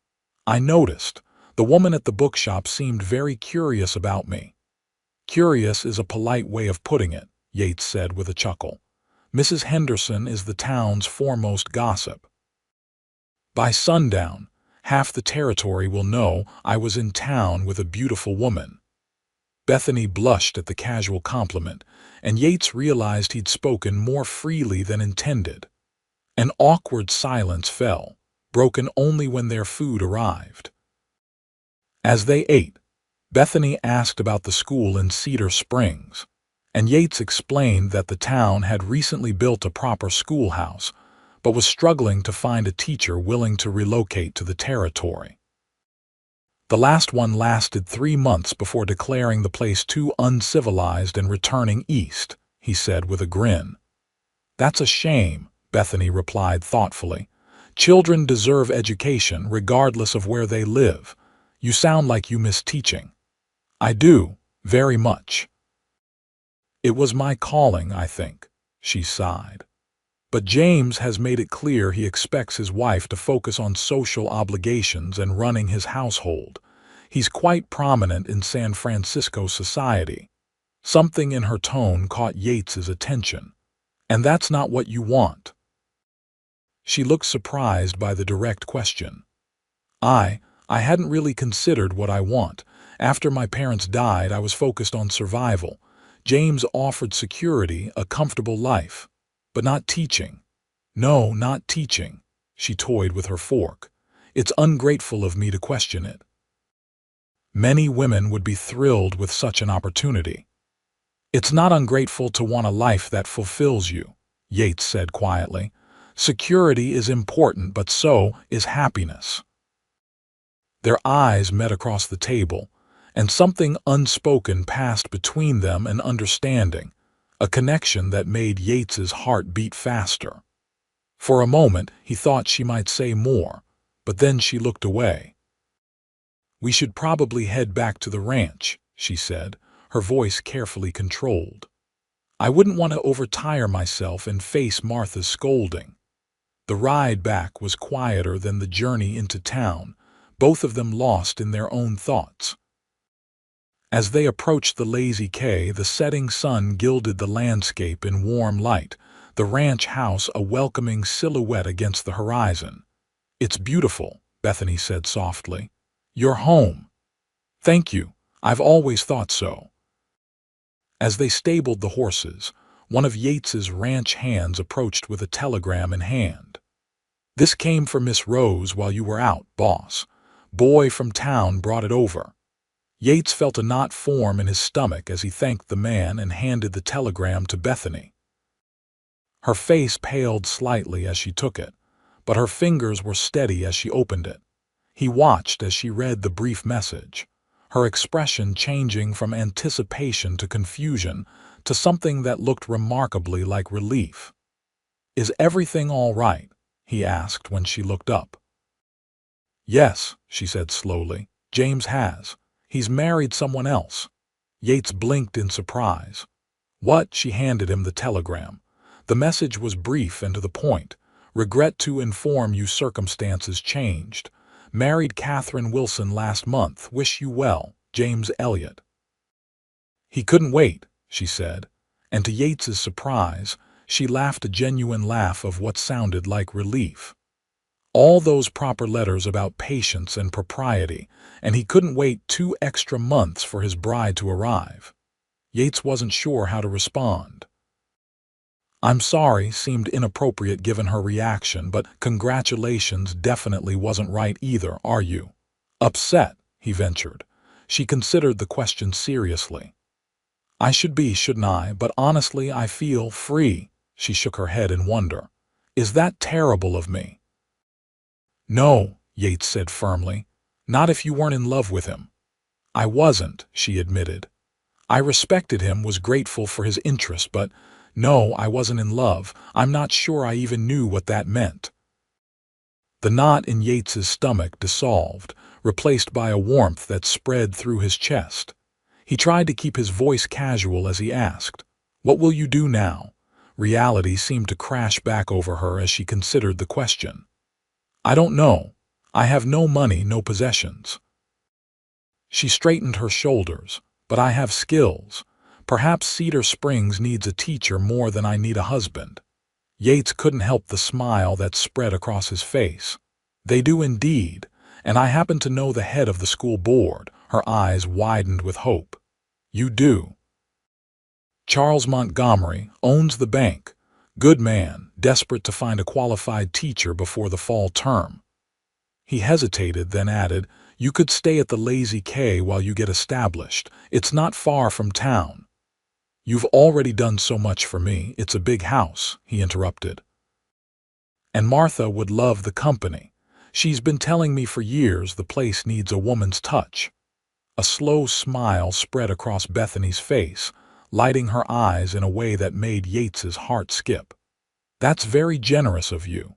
"I noticed. The woman at the bookshop seemed very curious about me." "Curious is a polite way of putting it," Yates said with a chuckle. "Mrs. Henderson is the town's foremost gossip. By sundown, half the territory will know I was in town with a beautiful woman." Bethany blushed at the casual compliment, and Yates realized he'd spoken more freely than intended. An awkward silence fell, broken only when their food arrived. As they ate, Bethany asked about the school in Cedar Springs. And Yates explained that the town had recently built a proper schoolhouse, but was struggling to find a teacher willing to relocate to the territory. The last one lasted 3 months before declaring the place too uncivilized and returning east, he said with a grin. That's a shame, Bethany replied thoughtfully. Children deserve education regardless of where they live. You sound like you miss teaching. I do, very much. It was my calling, I think, she sighed. But James has made it clear he expects his wife to focus on social obligations and running his household. He's quite prominent in San Francisco society. Something in her tone caught Yates's attention. And that's not what you want. She looked surprised by the direct question. I hadn't really considered what I want. After my parents died, I was focused on survival. James offered security, a comfortable life. But not teaching. No, not teaching. She toyed with her fork. It's ungrateful of me to question it. Many women would be thrilled with such an opportunity. It's not ungrateful to want a life that fulfills you, Yates said quietly. Security is important, but so is happiness. Their eyes met across the table, and something unspoken passed between them and understanding, a connection that made Yates's heart beat faster. For a moment, he thought she might say more, but then she looked away. We should probably head back to the ranch, she said, her voice carefully controlled. I wouldn't want to overtire myself and face Martha's scolding. The ride back was quieter than the journey into town, both of them lost in their own thoughts. As they approached the lazy quay, the setting sun gilded the landscape in warm light, the ranch house a welcoming silhouette against the horizon. It's beautiful, Bethany said softly. You're home. Thank you. I've always thought so. As they stabled the horses, one of Yates's ranch hands approached with a telegram in hand. This came for Miss Rose while you were out, boss. Boy from town brought it over. Yates felt a knot form in his stomach as he thanked the man and handed the telegram to Bethany. Her face paled slightly as she took it, but her fingers were steady as she opened it. He watched as she read the brief message, her expression changing from anticipation to confusion to something that looked remarkably like relief. Is everything all right? He asked when she looked up. Yes, she said slowly. James has. He's married someone else. Yates blinked in surprise. What? She handed him the telegram. The message was brief and to the point. Regret to inform you circumstances changed. Married Catherine Wilson last month. Wish you well, James Elliott. He couldn't wait, she said, and to Yates's surprise, she laughed a genuine laugh of what sounded like relief. All those proper letters about patience and propriety, and he couldn't wait 2 extra months for his bride to arrive. Yates wasn't sure how to respond. I'm sorry seemed inappropriate given her reaction, but congratulations definitely wasn't right either, are you? Upset, he ventured. She considered the question seriously. I should be, shouldn't I? But honestly, I feel free. She shook her head in wonder. Is that terrible of me? No, Yates said firmly. Not if you weren't in love with him. I wasn't, she admitted. I respected him, was grateful for his interest, but no, I wasn't in love. I'm not sure I even knew what that meant. The knot in Yates's stomach dissolved, replaced by a warmth that spread through his chest. He tried to keep his voice casual as he asked, What will you do now? Reality seemed to crash back over her as she considered the question. I don't know. I have no money, no possessions. She straightened her shoulders. But I have skills. Perhaps Cedar Springs needs a teacher more than I need a husband. Yates couldn't help the smile that spread across his face. They do indeed, and I happen to know the head of the school board. Her eyes widened with hope. You do? Charles Montgomery owns the bank. Good man, desperate to find a qualified teacher before the fall term. He hesitated, then added, You could stay at the Lazy K while you get established. It's not far from town. You've already done so much for me. It's a big house, he interrupted. And Martha would love the company. She's been telling me for years the place needs a woman's touch. A slow smile spread across Bethany's face, lighting her eyes in a way that made Yates's heart skip. That's very generous of you.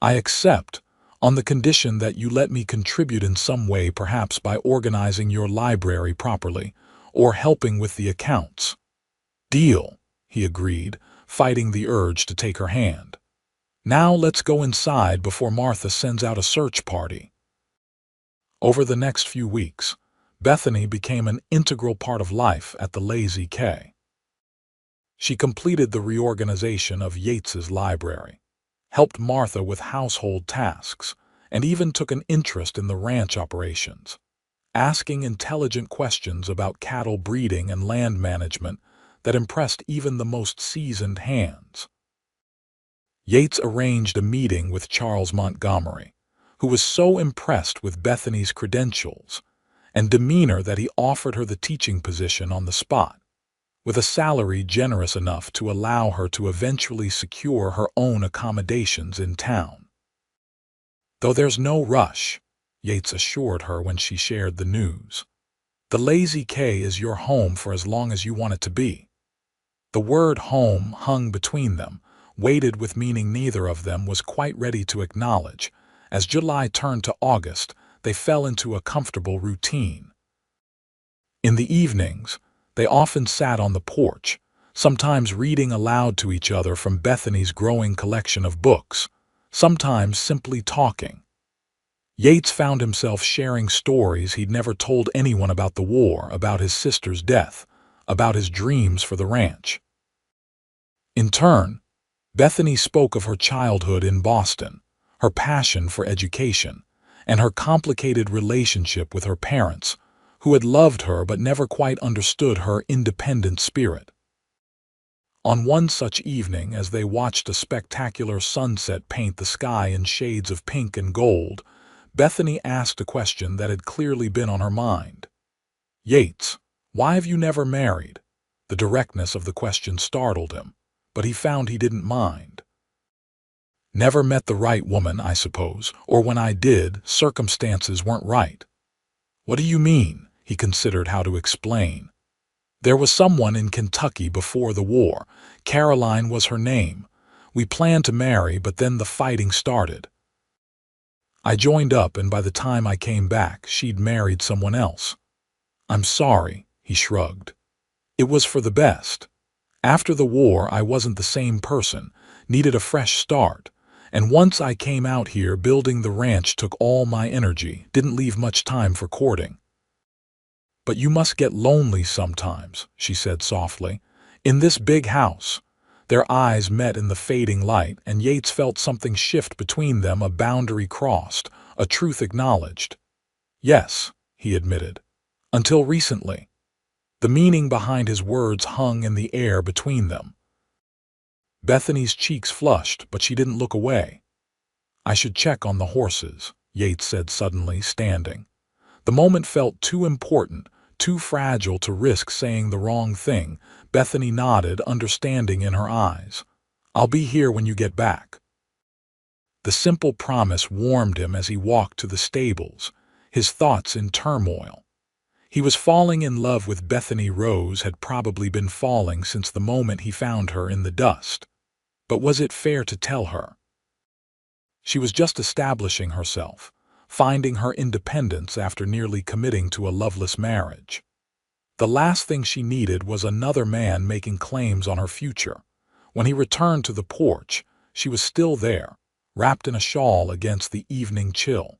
I accept, on the condition that you let me contribute in some way, perhaps by organizing your library properly, or helping with the accounts. Deal, he agreed, fighting the urge to take her hand. Now let's go inside before Martha sends out a search party. Over the next few weeks, Bethany became an integral part of life at the Lazy K. She completed the reorganization of Yates's library, helped Martha with household tasks, and even took an interest in the ranch operations, asking intelligent questions about cattle breeding and land management that impressed even the most seasoned hands. Yates arranged a meeting with Charles Montgomery, who was so impressed with Bethany's credentials and demeanor that he offered her the teaching position on the spot, with a salary generous enough to allow her to eventually secure her own accommodations in town. Though there's no rush, Yates assured her when she shared the news. The Lazy K is your home for as long as you want it to be. The word home hung between them, weighted with meaning neither of them was quite ready to acknowledge. As July turned to August, they fell into a comfortable routine. In the evenings, they often sat on the porch, sometimes reading aloud to each other from Bethany's growing collection of books, sometimes simply talking. Yates found himself sharing stories he'd never told anyone about the war, about his sister's death, about his dreams for the ranch. In turn, Bethany spoke of her childhood in Boston, her passion for education, and her complicated relationship with her parents, who had loved her but never quite understood her independent spirit. On one such evening, as they watched a spectacular sunset paint the sky in shades of pink and gold, Bethany asked a question that had clearly been on her mind. "Yates, why have you never married?" The directness of the question startled him, but he found he didn't mind. "Never met the right woman, I suppose, or when I did, circumstances weren't right." "What do you mean?" He considered how to explain. "There was someone in Kentucky before the war. Caroline was her name. We planned to marry, but then the fighting started. I joined up, and by the time I came back, she'd married someone else." "I'm sorry," he shrugged. "It was for the best. After the war, I wasn't the same person, needed a fresh start, and once I came out here, building the ranch took all my energy, didn't leave much time for courting." "But you must get lonely sometimes," she said softly. "In this big house." Their eyes met in the fading light, and Yates felt something shift between them, a boundary crossed, a truth acknowledged. "Yes," he admitted. "Until recently." The meaning behind his words hung in the air between them. Bethany's cheeks flushed, but she didn't look away. "I should check on the horses," Yates said suddenly, standing. The moment felt too important, too fragile to risk saying the wrong thing. Bethany nodded, understanding in her eyes. "I'll be here when you get back." The simple promise warmed him as he walked to the stables, his thoughts in turmoil. He was falling in love with Bethany. Rose had probably been falling since the moment he found her in the dust. But was it fair to tell her? She was just establishing herself, finding her independence after nearly committing to a loveless marriage. The last thing she needed was another man making claims on her future. When he returned to the porch, she was still there, wrapped in a shawl against the evening chill.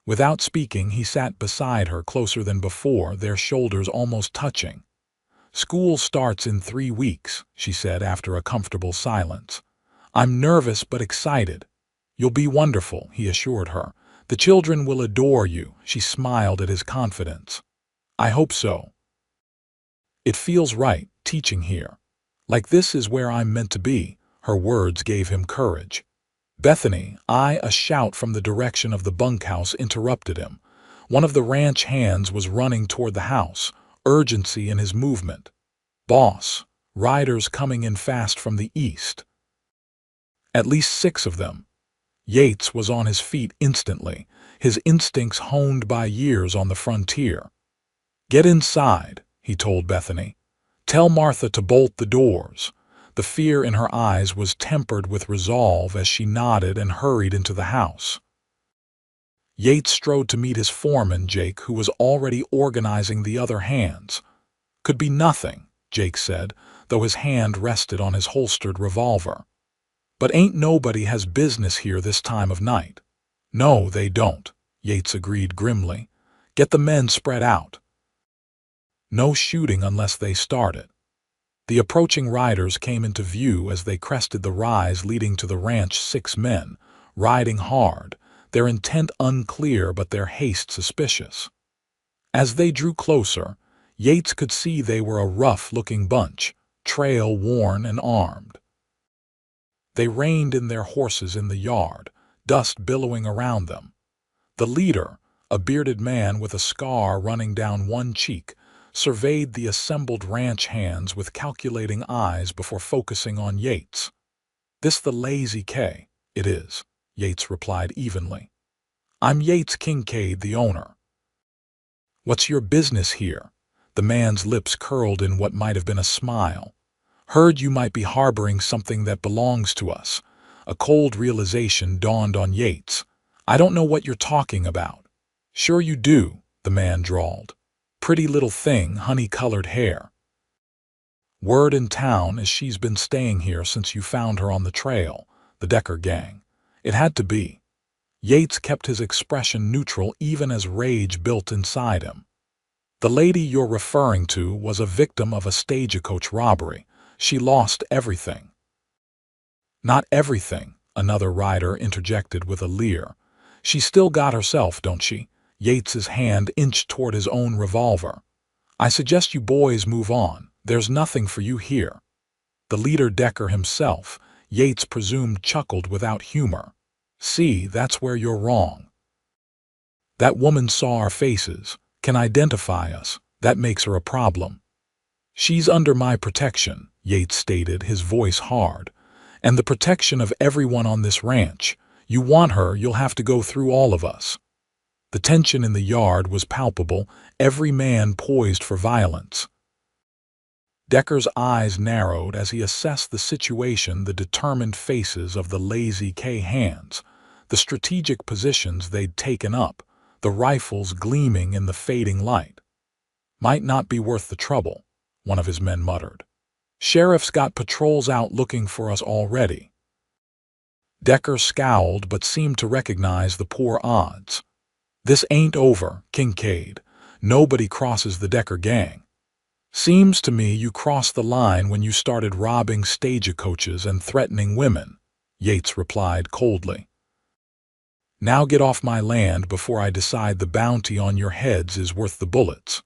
Without speaking, he sat beside her, closer than before, their shoulders almost touching. "School starts in 3 weeks," she said after a comfortable silence. "I'm nervous but excited." "You'll be wonderful," he assured her. "The children will adore you." She smiled at his confidence. "I hope so. It feels right, teaching here. Like this is where I'm meant to be." Her words gave him courage. "Bethany, a shout from the direction of the bunkhouse interrupted him. One of the ranch hands was running toward the house, urgency in his movement. "Boss, riders coming in fast from the east." At least 6 of them. Yates was on his feet instantly, his instincts honed by years on the frontier. "Get inside," he told Bethany. "Tell Martha to bolt the doors." The fear in her eyes was tempered with resolve as she nodded and hurried into the house. Yates strode to meet his foreman, Jake, who was already organizing the other hands. "Could be nothing," Jake said, though his hand rested on his holstered revolver. "But ain't nobody has business here this time of night." "No, they don't," Yates agreed grimly. "Get the men spread out. No shooting unless they start it." The approaching riders came into view as they crested the rise leading to the ranch. 6 men, riding hard, their intent unclear but their haste suspicious. As they drew closer, Yates could see they were a rough-looking bunch, trail-worn and armed. They reined in their horses in the yard, dust billowing around them. The leader, a bearded man with a scar running down one cheek, surveyed the assembled ranch hands with calculating eyes before focusing on Yates. "This the Lazy K, it is," Yates replied evenly. "I'm Yates Kincaid, the owner." "What's your business here?" The man's lips curled in what might have been a smile. "Heard you might be harboring something that belongs to us." A cold realization dawned on Yates. "I don't know what you're talking about." "Sure you do," the man drawled. "Pretty little thing, honey-colored hair. Word in town is she's been staying here since you found her on the trail, the Decker gang. It had to be." Yates kept his expression neutral even as rage built inside him. "The lady you're referring to was a victim of a stagecoach robbery. She lost everything." "Not everything," another rider interjected with a leer. "She still got herself, don't she?" Yates's hand inched toward his own revolver. "I suggest you boys move on. There's nothing for you here." The leader, Decker himself, Yates presumed, chuckled without humor. "See, that's where you're wrong. That woman saw our faces, can identify us. That makes her a problem." "She's under my protection," Yates stated, his voice hard. "And the protection of everyone on this ranch. You want her, you'll have to go through all of us." The tension in the yard was palpable, every man poised for violence. Decker's eyes narrowed as he assessed the situation, the determined faces of the Lazy K hands, the strategic positions they'd taken up, the rifles gleaming in the fading light. "Might not be worth the trouble," one of his men muttered. "Sheriff's got patrols out looking for us already." Decker scowled but seemed to recognize the poor odds. "This ain't over, Kincaid. Nobody crosses the Decker gang. Seems to me you crossed the line when you started robbing stagecoaches and threatening women," Yates replied coldly. "Now get off my land before I decide the bounty on your heads is worth the bullets."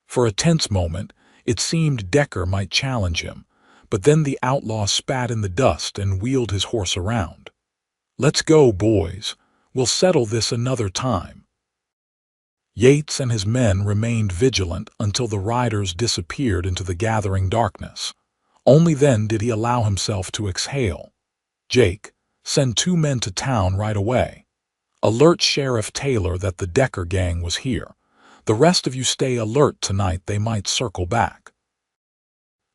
For a tense moment, it seemed Decker might challenge him, but then the outlaw spat in the dust and wheeled his horse around. "Let's go, boys. We'll settle this another time." Yates and his men remained vigilant until the riders disappeared into the gathering darkness. Only then did he allow himself to exhale. "Jake, send 2 men to town right away. Alert Sheriff Taylor that the Decker gang was here. The rest of you stay alert tonight, they might circle back."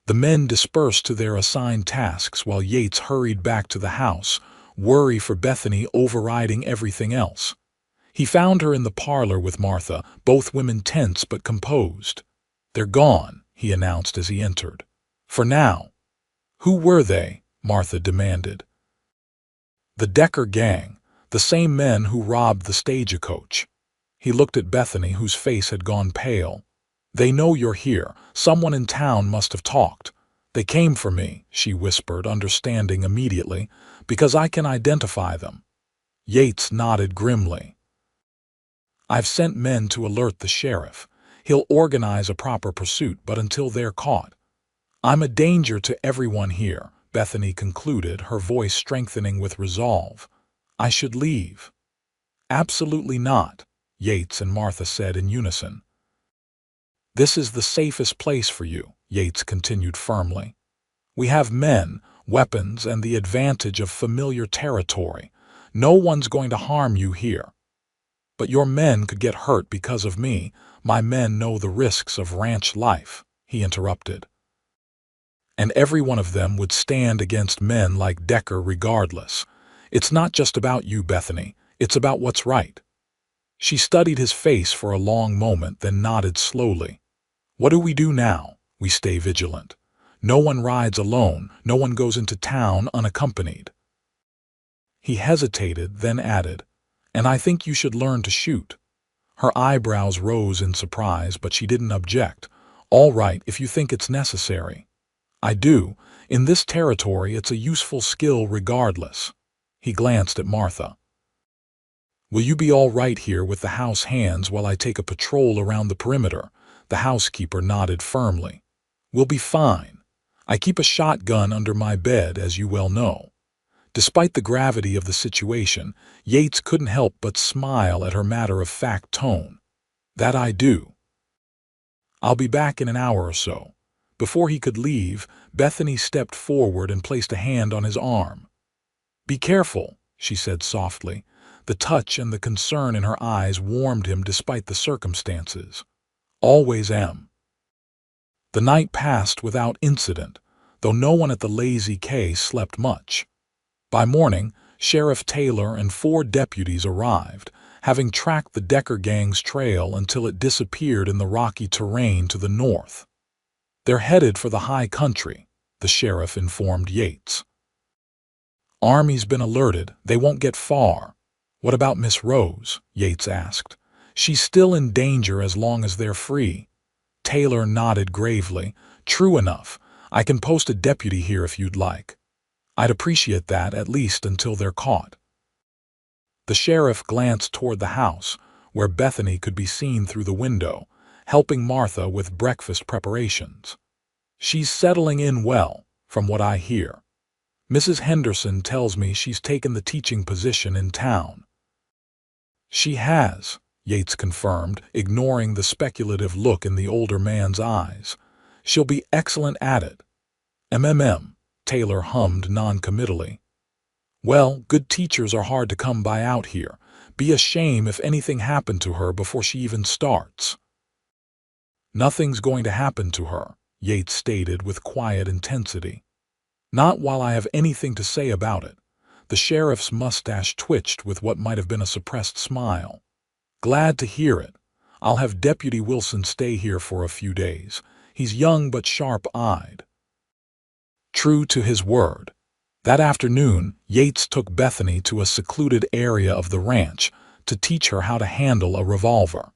The men dispersed to their assigned tasks while Yates hurried back to the house, worry for Bethany overriding everything else. He found her in the parlor with Martha, both women tense but composed. "They're gone," he announced as he entered. "For now." "Who were they?" Martha demanded. "The Decker gang, the same men who robbed the stagecoach." He looked at Bethany, whose face had gone pale. "They know you're here. Someone in town must have talked. They came for me," she whispered, understanding immediately, "because I can identify them." Yates nodded grimly. "I've sent men to alert the sheriff. He'll organize a proper pursuit, but until they're caught. I'm a danger to everyone here," Bethany concluded, her voice strengthening with resolve. "I should leave." "Absolutely not," Yates and Martha said in unison. This is the safest place for you, Yates continued firmly. We have men, weapons, and the advantage of familiar territory. No one's going to harm you here. But your men could get hurt because of me. My men know the risks of ranch life, he interrupted. And every one of them would stand against men like Decker regardless. It's not just about you, Bethany. It's about what's right. She studied his face for a long moment, then nodded slowly. What do we do now? We stay vigilant. No one rides alone. No one goes into town unaccompanied. He hesitated, then added, and I think you should learn to shoot. Her eyebrows rose in surprise, but she didn't object. All right, if you think it's necessary. I do. In this territory, it's a useful skill regardless. He glanced at Martha. Will you be all right here with the house hands while I take a patrol around the perimeter? The housekeeper nodded firmly. We'll be fine. I keep a shotgun under my bed, as you well know. Despite the gravity of the situation, Yates couldn't help but smile at her matter-of-fact tone. That I do. I'll be back in an hour or so. Before he could leave, Bethany stepped forward and placed a hand on his arm. Be careful, she said softly. The touch and the concern in her eyes warmed him despite the circumstances. Always am. The night passed without incident, though no one at the Lazy K slept much. By morning, Sheriff Taylor and 4 deputies arrived, having tracked the Decker gang's trail until it disappeared in the rocky terrain to the north. They're headed for the high country, the sheriff informed Yates. Army's been alerted. They won't get far. What about Miss Rose? Yates asked. She's still in danger as long as they're free. Taylor nodded gravely. True enough. I can post a deputy here if you'd like. I'd appreciate that, at least until they're caught. The sheriff glanced toward the house, where Bethany could be seen through the window, helping Martha with breakfast preparations. She's settling in well, from what I hear. Mrs. Henderson tells me she's taken the teaching position in town. She has, Yates confirmed, ignoring the speculative look in the older man's eyes. She'll be excellent at it. Taylor hummed noncommittally. Well, good teachers are hard to come by out here. Be a shame if anything happened to her before she even starts. Nothing's going to happen to her, Yates stated with quiet intensity. Not while I have anything to say about it. The sheriff's mustache twitched with what might have been a suppressed smile. Glad to hear it. I'll have Deputy Wilson stay here for a few days. He's young but sharp-eyed. True to his word. That afternoon, Yates took Bethany to a secluded area of the ranch to teach her how to handle a revolver.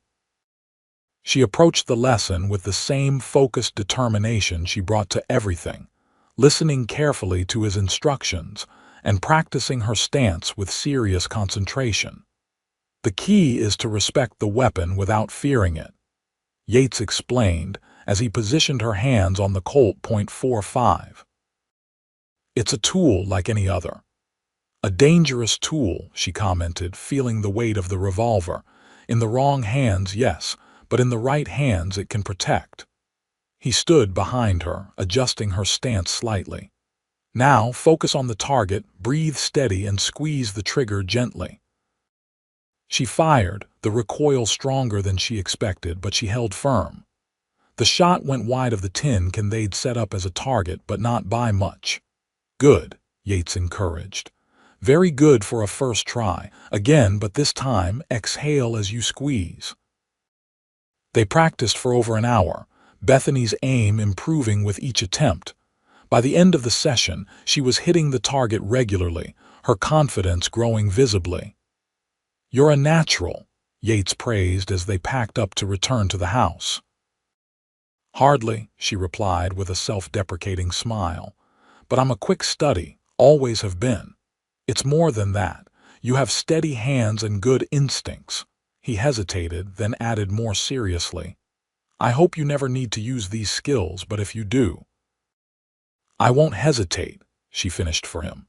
She approached the lesson with the same focused determination she brought to everything, listening carefully to his instructions and practicing her stance with serious concentration. The key is to respect the weapon without fearing it, Yates explained as he positioned her hands on the Colt .45. It's a tool like any other. A dangerous tool, she commented, feeling the weight of the revolver. In the wrong hands, yes, but in the right hands it can protect. He stood behind her, adjusting her stance slightly. Now, focus on the target, breathe steady, and squeeze the trigger gently. She fired, the recoil stronger than she expected, but she held firm. The shot went wide of the tin they'd set up as a target, but not by much. Good, Yates encouraged. Very good for a first try. Again, but this time, exhale as you squeeze. They practiced for over an hour, Bethany's aim improving with each attempt. By the end of the session, she was hitting the target regularly, her confidence growing visibly. You're a natural, Yates praised as they packed up to return to the house. Hardly, she replied with a self-deprecating smile. But I'm a quick study, always have been. It's more than that. You have steady hands and good instincts. He hesitated, then added more seriously. I hope you never need to use these skills, but if you do. I won't hesitate, she finished for him.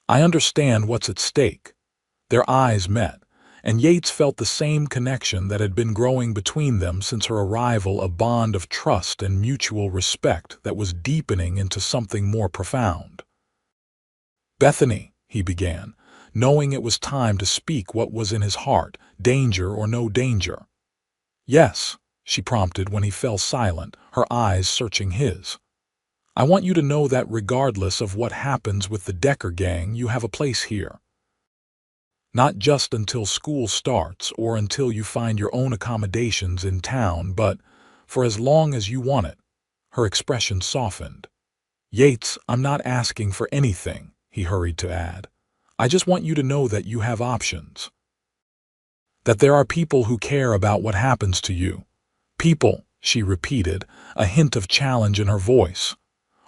I understand what's at stake. Their eyes met, and Yates felt the same connection that had been growing between them since her arrival, a bond of trust and mutual respect that was deepening into something more profound. "Bethany," he began, knowing it was time to speak what was in his heart, danger or no danger. "Yes," she prompted when he fell silent, her eyes searching his. "I want you to know that regardless of what happens with the Decker gang, you have a place here. Not just until school starts or until you find your own accommodations in town, but for as long as you want it." Her expression softened. "Yates, I'm not asking for anything," he hurried to add. "I just want you to know that you have options. That there are people who care about what happens to you. People," she repeated, a hint of challenge in her voice.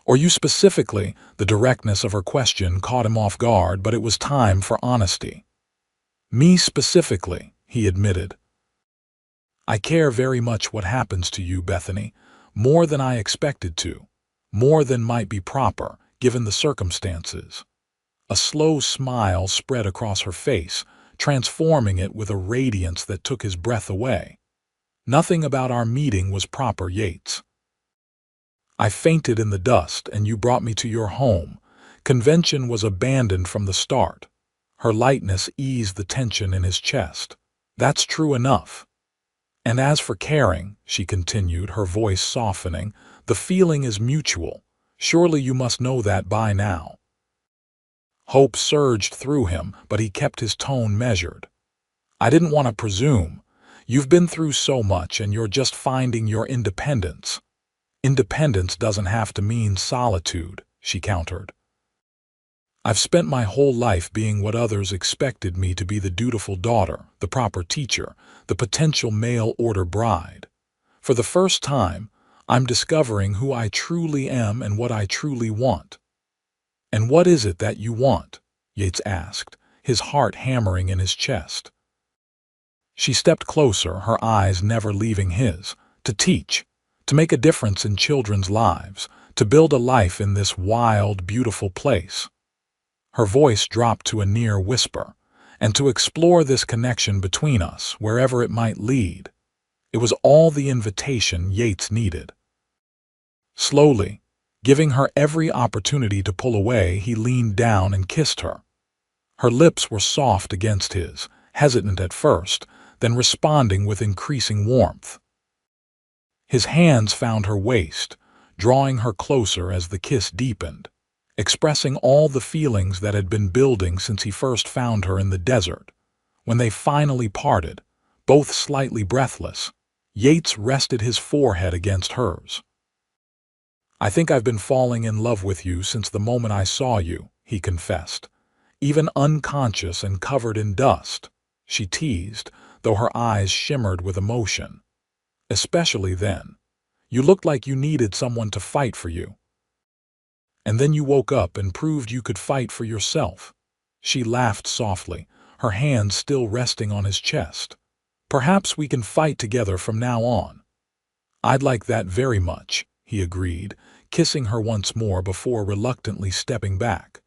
"Or you specifically." The directness of her question caught him off guard, but it was time for honesty. "Me specifically," he admitted. "I care very much what happens to you, Bethany, more than I expected to, more than might be proper, given the circumstances." A slow smile spread across her face, transforming it with a radiance that took his breath away. "Nothing about our meeting was proper, Yates. I fainted in the dust and you brought me to your home. Convention was abandoned from the start." Her lightness eased the tension in his chest. "That's true enough. And as for caring," she continued, her voice softening, "the feeling is mutual. Surely you must know that by now." Hope surged through him, but he kept his tone measured. "I didn't want to presume. You've been through so much and you're just finding your independence." "Independence doesn't have to mean solitude," she countered. "I've spent my whole life being what others expected me to be: the dutiful daughter, the proper teacher, the potential mail-order bride. For the first time, I'm discovering who I truly am and what I truly want." "And what is it that you want?" Yates asked, his heart hammering in his chest. She stepped closer, her eyes never leaving his. "To teach, to make a difference in children's lives, to build a life in this wild, beautiful place." Her voice dropped to a near whisper, "and to explore this connection between us, wherever it might lead." It was all the invitation Yates needed. Slowly, giving her every opportunity to pull away, he leaned down and kissed her. Her lips were soft against his, hesitant at first, then responding with increasing warmth. His hands found her waist, drawing her closer as the kiss deepened, expressing all the feelings that had been building since he first found her in the desert. When they finally parted, both slightly breathless, Yates rested his forehead against hers. "I think I've been falling in love with you since the moment I saw you," he confessed. "Even unconscious and covered in dust," she teased, though her eyes shimmered with emotion. "Especially then. You looked like you needed someone to fight for you. And then you woke up and proved you could fight for yourself." She laughed softly, her hands still resting on his chest. "Perhaps we can fight together from now on." "I'd like that very much," he agreed, kissing her once more before reluctantly stepping back.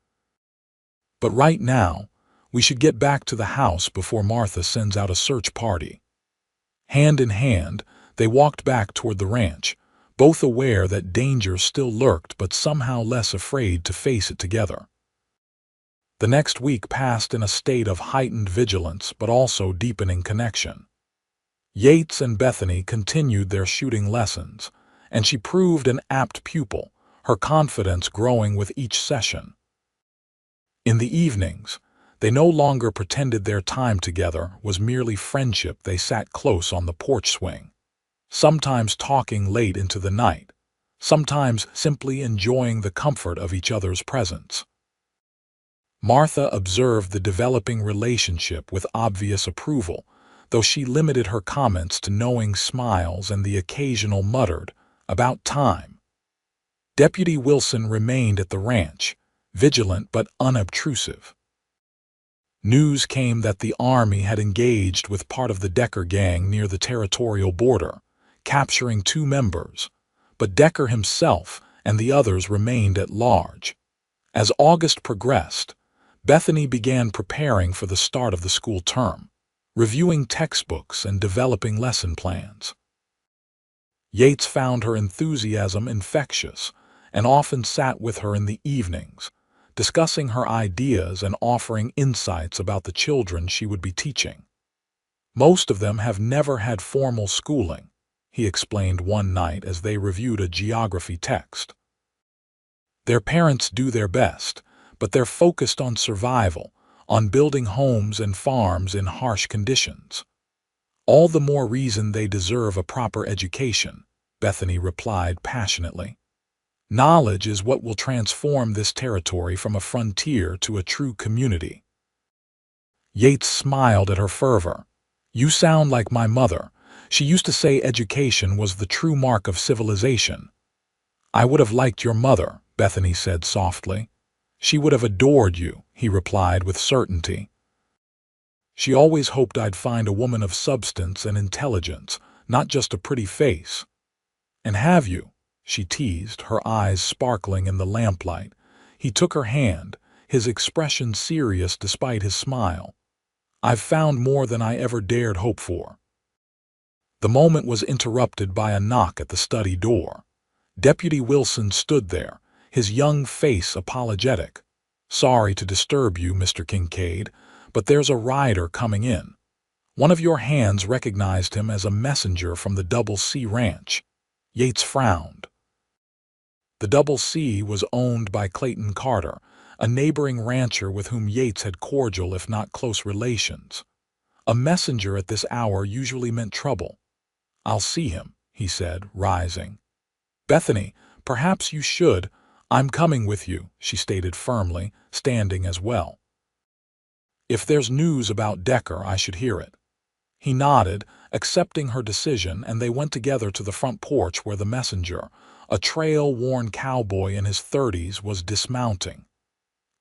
"But right now, we should get back to the house before Martha sends out a search party." Hand in hand, they walked back toward the ranch, both aware that danger still lurked but somehow less afraid to face it together. The next week passed in a state of heightened vigilance but also deepening connection. Yates and Bethany continued their shooting lessons, and she proved an apt pupil, her confidence growing with each session. In the evenings, they no longer pretended their time together was merely friendship. They sat close on the porch swing, sometimes talking late into the night, sometimes simply enjoying the comfort of each other's presence. Martha observed the developing relationship with obvious approval, though she limited her comments to knowing smiles and the occasional muttered, "About time." Deputy Wilson remained at the ranch, vigilant but unobtrusive. News came that the Army had engaged with part of the Decker gang near the territorial border, capturing 2 members, but Decker himself and the others remained at large. As August progressed, Bethany began preparing for the start of the school term. reviewing textbooks and developing lesson plans. Yates found her enthusiasm infectious and often sat with her in the evenings, discussing her ideas and offering insights about the children she would be teaching. Most of them have never had formal schooling, he explained one night as they reviewed a geography text. Their parents do their best, but they're focused on survival, on building homes and farms in harsh conditions. All the more reason they deserve a proper education, Bethany replied passionately. Knowledge is what will transform this territory from a frontier to a true community. Yates smiled at her fervor. You sound like my mother. She used to say education was the true mark of civilization. I would have liked your mother, Bethany said softly. She would have adored you, he replied with certainty. She always hoped I'd find a woman of substance and intelligence, not just a pretty face. And have you? She teased, her eyes sparkling in the lamplight. He took her hand, his expression serious despite his smile. I've found more than I ever dared hope for. The moment was interrupted by a knock at the study door. Deputy Wilson stood there, his young face apologetic. Sorry to disturb you, Mr. Kincaid, but there's a rider coming in. One of your hands recognized him as a messenger from the Double C Ranch. Yates frowned. The Double C was owned by Clayton Carter, a neighboring rancher with whom Yates had cordial if not close relations. A messenger at this hour usually meant trouble. I'll see him, he said, rising. Bethany, perhaps you should. I'm coming with you, she stated firmly, standing as well. If there's news about Decker, I should hear it. He nodded, accepting her decision, and they went together to the front porch where the messenger, a trail-worn cowboy in his 30s, was dismounting.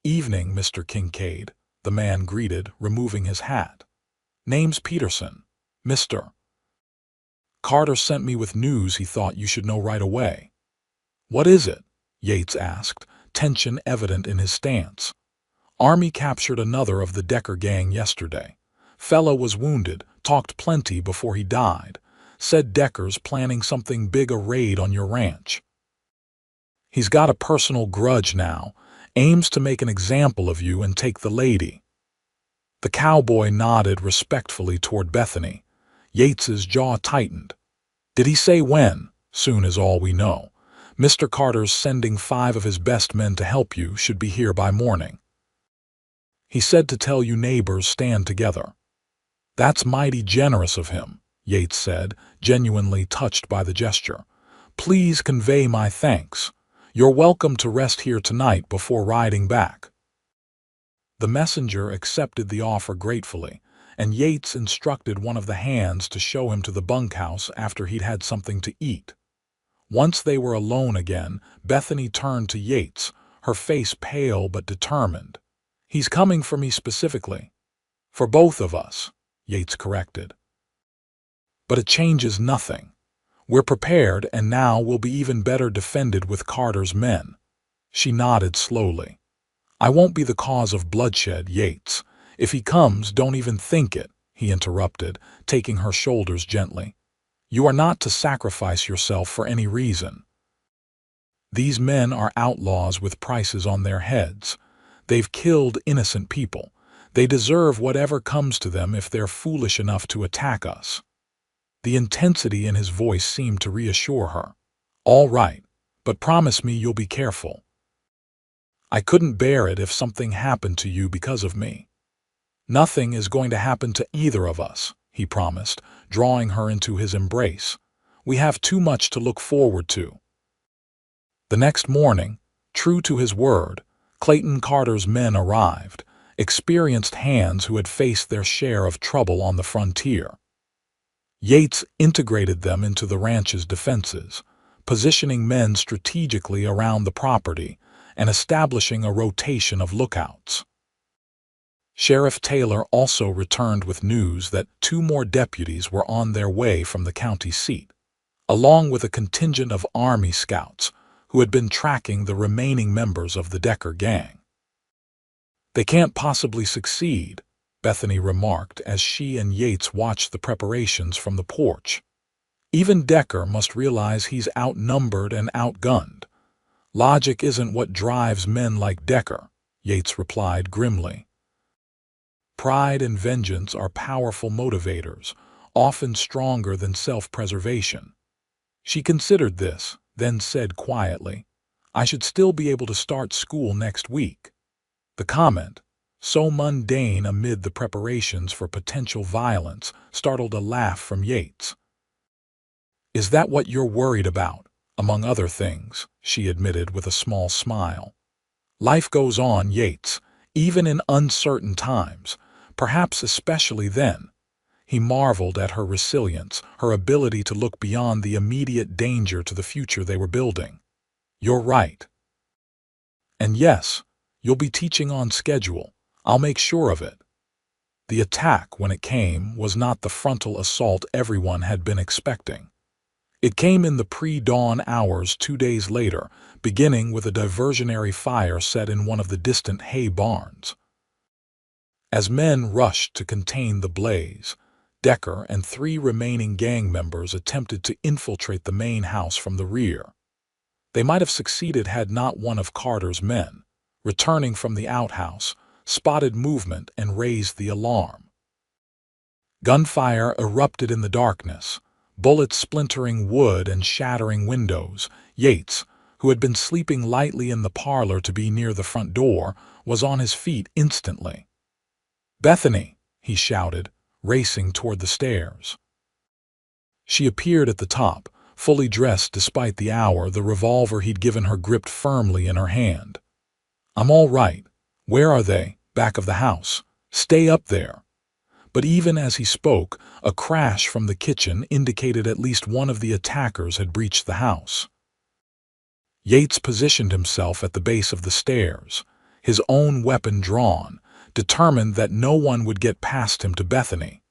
Evening, Mr. Kincaid, the man greeted, removing his hat. Name's Peterson. Mr. Carter sent me with news he thought you should know right away. What is it? Yates asked, tension evident in his stance. Army captured another of the Decker gang yesterday. Fellow was wounded, talked plenty before he died. Said Decker's planning something big, a raid on your ranch. He's got a personal grudge now, aims to make an example of you and take the lady. The cowboy nodded respectfully toward Bethany. Yates's jaw tightened. Did he say when? Soon is all we know. Mr. Carter's sending 5 of his best men to help you, should be here by morning. He said to tell you neighbors stand together. That's mighty generous of him, Yates said, genuinely touched by the gesture. Please convey my thanks. You're welcome to rest here tonight before riding back. The messenger accepted the offer gratefully, and Yates instructed one of the hands to show him to the bunkhouse after he'd had something to eat. Once they were alone again, Bethany turned to Yates, her face pale but determined. He's coming for me specifically. For both of us, Yates corrected. But it changes nothing. We're prepared, and now we'll be even better defended with Carter's men. She nodded slowly. I won't be the cause of bloodshed, Yates. If he comes, don't even think it, he interrupted, taking her shoulders gently. You are not to sacrifice yourself for any reason. These men are outlaws with prices on their heads. They've killed innocent people. They deserve whatever comes to them if they're foolish enough to attack us. The intensity in his voice seemed to reassure her. All right, but promise me you'll be careful. I couldn't bear it if something happened to you because of me. Nothing is going to happen to either of us, he promised, drawing her into his embrace. We have too much to look forward to. The next morning, true to his word, Clayton Carter's men arrived, experienced hands who had faced their share of trouble on the frontier. Yates integrated them into the ranch's defenses, positioning men strategically around the property and establishing a rotation of lookouts. Sheriff Taylor also returned with news that 2 more deputies were on their way from the county seat, along with a contingent of Army scouts who had been tracking the remaining members of the Decker gang. They can't possibly succeed, Bethany remarked as she and Yates watched the preparations from the porch. Even Decker must realize he's outnumbered and outgunned. Logic isn't what drives men like Decker, Yates replied grimly. Pride and vengeance are powerful motivators, often stronger than self-preservation. She considered this, then said quietly, "I should still be able to start school next week." The comment, so mundane amid the preparations for potential violence, startled a laugh from Yates. "Is that what you're worried about?" "Among other things," she admitted with a small smile. "Life goes on, Yates, even in uncertain times, perhaps especially then." He marveled at her resilience, her ability to look beyond the immediate danger to the future they were building. "You're right. And yes, you'll be teaching on schedule. I'll make sure of it." The attack, when it came, was not the frontal assault everyone had been expecting. It came in the pre-dawn hours 2 days later, beginning with a diversionary fire set in one of the distant hay barns. As men rushed to contain the blaze, Decker and 3 remaining gang members attempted to infiltrate the main house from the rear. They might have succeeded had not one of Carter's men, returning from the outhouse, spotted movement and raised the alarm. Gunfire erupted in the darkness, bullets splintering wood and shattering windows. Yates, who had been sleeping lightly in the parlor to be near the front door, was on his feet instantly. "Bethany!" he shouted, racing toward the stairs. She appeared at the top, fully dressed despite the hour, the revolver he'd given her gripped firmly in her hand. "I'm all right. Where are they?" "Back of the house. Stay up there." But even as he spoke, a crash from the kitchen indicated at least one of the attackers had breached the house. Yates positioned himself at the base of the stairs, his own weapon drawn, determined that no one would get past him to Bethany.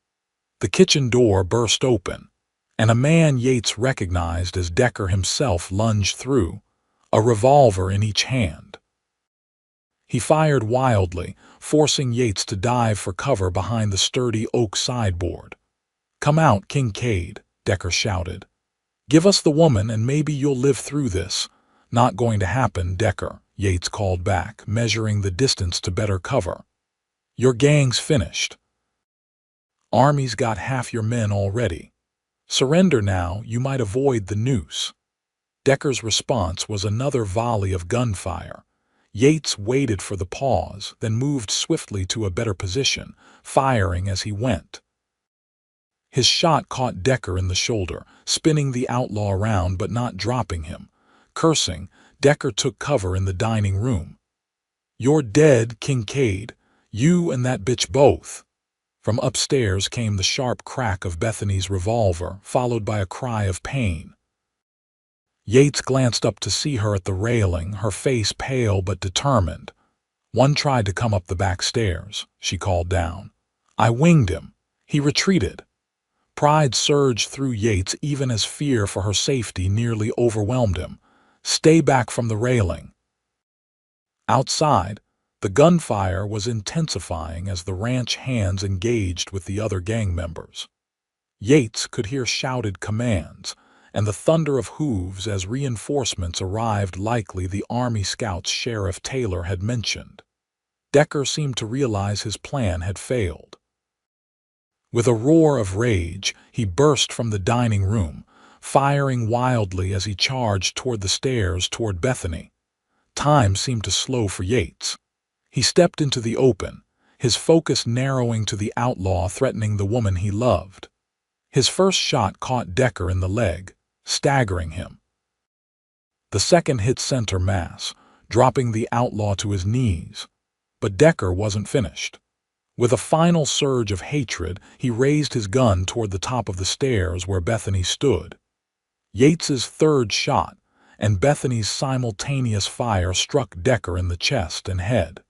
The kitchen door burst open, and a man Yates recognized as Decker himself lunged through, a revolver in each hand. He fired wildly, forcing Yates to dive for cover behind the sturdy oak sideboard. "Come out, Kincaid," Decker shouted. "Give us the woman and maybe you'll live through this." "Not going to happen, Decker," Yates called back, measuring the distance to better cover. "Your gang's finished. Army's got half your men already. Surrender now, you might avoid the noose." Decker's response was another volley of gunfire. Yates waited for the pause, then moved swiftly to a better position, firing as he went. His shot caught Decker in the shoulder, spinning the outlaw around but not dropping him. Cursing, Decker took cover in the dining room. "You're dead, Kincaid. You and that bitch both." From upstairs came the sharp crack of Bethany's revolver, followed by a cry of pain. Yates glanced up to see her at the railing, her face pale but determined. "One tried to come up the back stairs," she called down. "I winged him. He retreated." Pride surged through Yates even as fear for her safety nearly overwhelmed him. "Stay back from the railing." Outside, the gunfire was intensifying as the ranch hands engaged with the other gang members. Yates could hear shouted commands and the thunder of hooves as reinforcements arrived, likely the Army scouts Sheriff Taylor had mentioned. Decker seemed to realize his plan had failed. With a roar of rage, he burst from the dining room, firing wildly as he charged toward the stairs toward Bethany. Time seemed to slow for Yates. He stepped into the open, his focus narrowing to the outlaw threatening the woman he loved. His first shot caught Decker in the leg, staggering him. The second hit center mass, dropping the outlaw to his knees. But Decker wasn't finished. With a final surge of hatred, he raised his gun toward the top of the stairs where Bethany stood. Yates's third shot and Bethany's simultaneous fire struck Decker in the chest and head.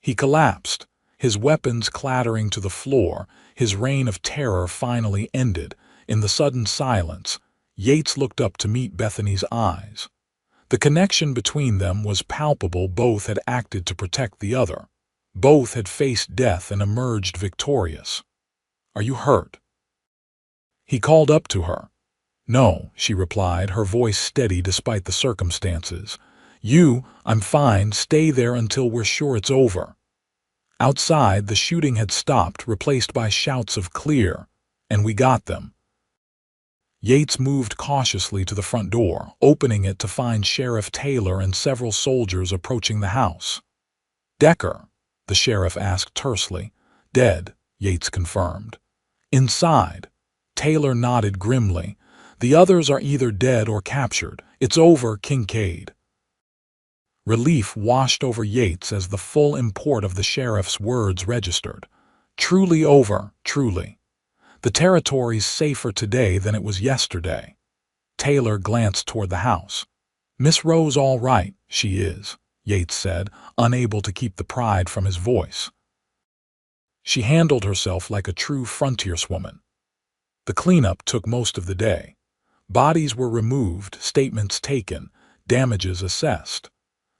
He collapsed, his weapons clattering to the floor, his reign of terror finally ended. In the sudden silence, Yates looked up to meet Bethany's eyes. The connection between them was palpable, both had acted to protect the other. Both had faced death and emerged victorious. "Are you hurt?" He called up to her. "No," she replied, her voice steady despite the circumstances. I'm fine, stay there until we're sure it's over." Outside, the shooting had stopped, replaced by shouts of "Clear," and "We got them." Yates moved cautiously to the front door, opening it to find Sheriff Taylor and several soldiers approaching the house. "Decker?" the sheriff asked tersely. "Dead," Yates confirmed. "Inside?" Taylor nodded grimly. "The others are either dead or captured. It's over, Kincaid." Relief washed over Yates as the full import of the sheriff's words registered. Truly over, truly. The territory's safer today than it was yesterday. Taylor glanced toward the house. "Miss Rose all right, she is," Yates said, unable to keep the pride from his voice. "She handled herself like a true frontierswoman." The cleanup took most of the day. Bodies were removed, statements taken, damages assessed.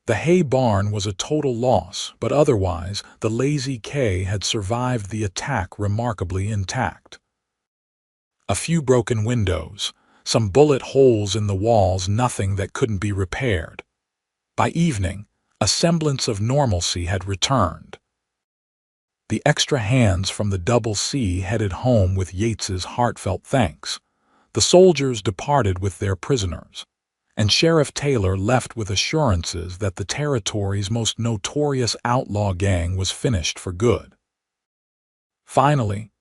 The hay barn was a total loss, but otherwise, the Lazy K had survived the attack remarkably intact. A few broken windows, some bullet holes in the walls, nothing that couldn't be repaired. By evening, a semblance of normalcy had returned. The extra hands from the Double C headed home with Yates's heartfelt thanks. The soldiers departed with their prisoners, and Sheriff Taylor left with assurances that the territory's most notorious outlaw gang was finished for good. Finally,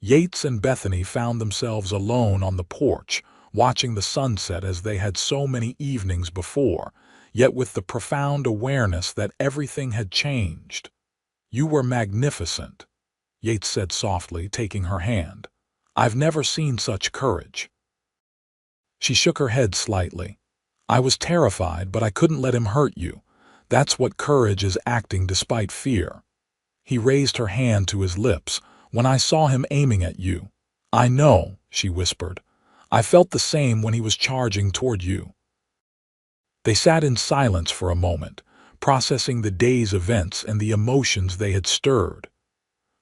Yates and Bethany found themselves alone on the porch, watching the sunset as they had so many evenings before, yet with the profound awareness that everything had changed. "You were magnificent," Yates said softly, taking her hand. "I've never seen such courage." She shook her head slightly. "I was terrified, but I couldn't let him hurt you. That's what courage is, acting despite fear." He raised her hand to his lips. "When I saw him aiming at you." "I know," she whispered. "I felt the same when he was charging toward you." They sat in silence for a moment, processing the day's events and the emotions they had stirred.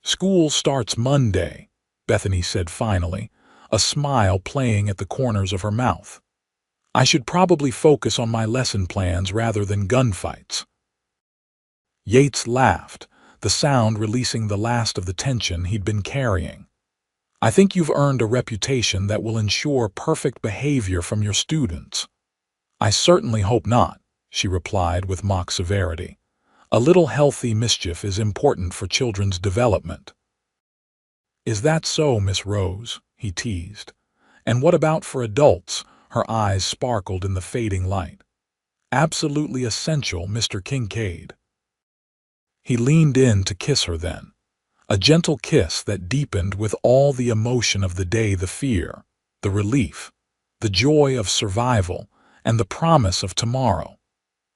"School starts Monday," Bethany said finally, a smile playing at the corners of her mouth. "I should probably focus on my lesson plans rather than gunfights." Yates laughed, the sound releasing the last of the tension he'd been carrying. "I think you've earned a reputation that will ensure perfect behavior from your students." "I certainly hope not," she replied with mock severity. "A little healthy mischief is important for children's development." "Is that so, Miss Rose?" he teased. "And what about for adults?" Her eyes sparkled in the fading light. "Absolutely essential, Mr. Kincaid." He leaned in to kiss her then. A gentle kiss that deepened with all the emotion of the day, the fear, the relief, the joy of survival, and the promise of tomorrow.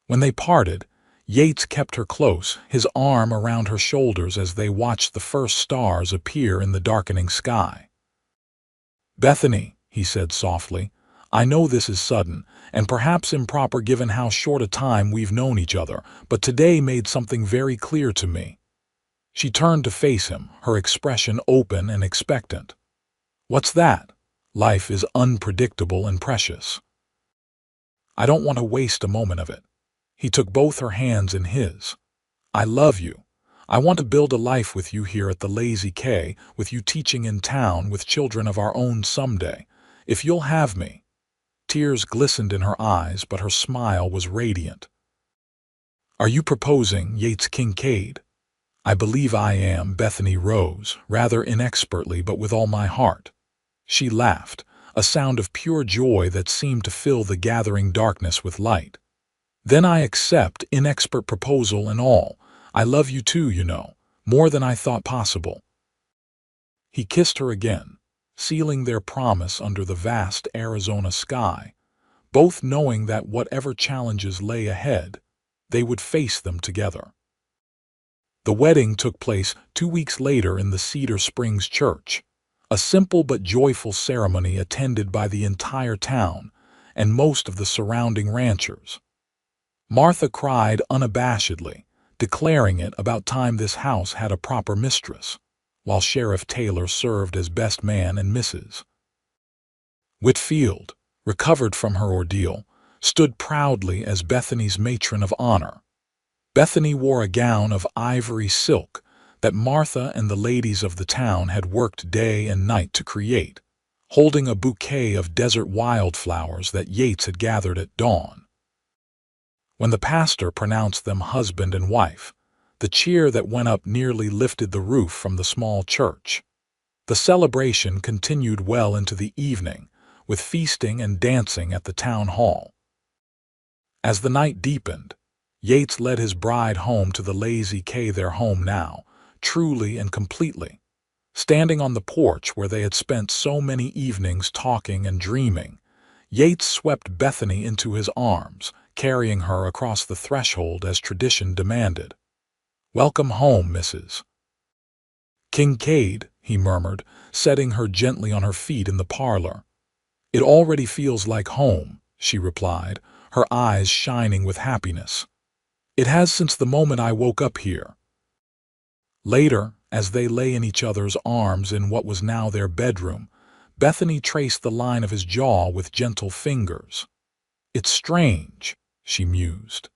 When they parted, Yates kept her close, his arm around her shoulders as they watched the first stars appear in the darkening sky. "Bethany," he said softly, "I know this is sudden, and perhaps improper given how short a time we've known each other, but today made something very clear to me." She turned to face him, her expression open and expectant. "What's that?" "Life is unpredictable and precious. I don't want to waste a moment of it." He took both her hands in his. "I love you. I want to build a life with you here at the Lazy K, with you teaching in town, with children of our own someday. If you'll have me." Tears glistened in her eyes, but her smile was radiant. "Are you proposing, Yates Kincaid?" "I believe I am," Bethany rose, rather inexpertly but with all my heart. She laughed, a sound of pure joy that seemed to fill the gathering darkness with light. "Then I accept, inexpert proposal and all. I love you too, you know, more than I thought possible." He kissed her again, sealing their promise under the vast Arizona sky, both knowing that whatever challenges lay ahead, they would face them together. The wedding took place 2 weeks later in the Cedar Springs church, a simple but joyful ceremony attended by the entire town and most of the surrounding ranchers. Martha cried unabashedly, declaring it about time this house had a proper mistress, while Sheriff Taylor served as best man and Mrs. Whitfield, recovered from her ordeal, stood proudly as Bethany's matron of honor. Bethany wore a gown of ivory silk that Martha and the ladies of the town had worked day and night to create, holding a bouquet of desert wildflowers that Yates had gathered at dawn. When the pastor pronounced them husband and wife, the cheer that went up nearly lifted the roof from the small church. The celebration continued well into the evening, with feasting and dancing at the town hall. As the night deepened, Yates led his bride home to the Lazy K, their home now, truly and completely. Standing on the porch where they had spent so many evenings talking and dreaming, Yates swept Bethany into his arms, carrying her across the threshold as tradition demanded. "Welcome home, Mrs. Kincaid," he murmured, setting her gently on her feet in the parlor. "It already feels like home," she replied, her eyes shining with happiness. "It has since the moment I woke up here." Later, as they lay in each other's arms in what was now their bedroom, Bethany traced the line of his jaw with gentle fingers. "It's strange," she mused.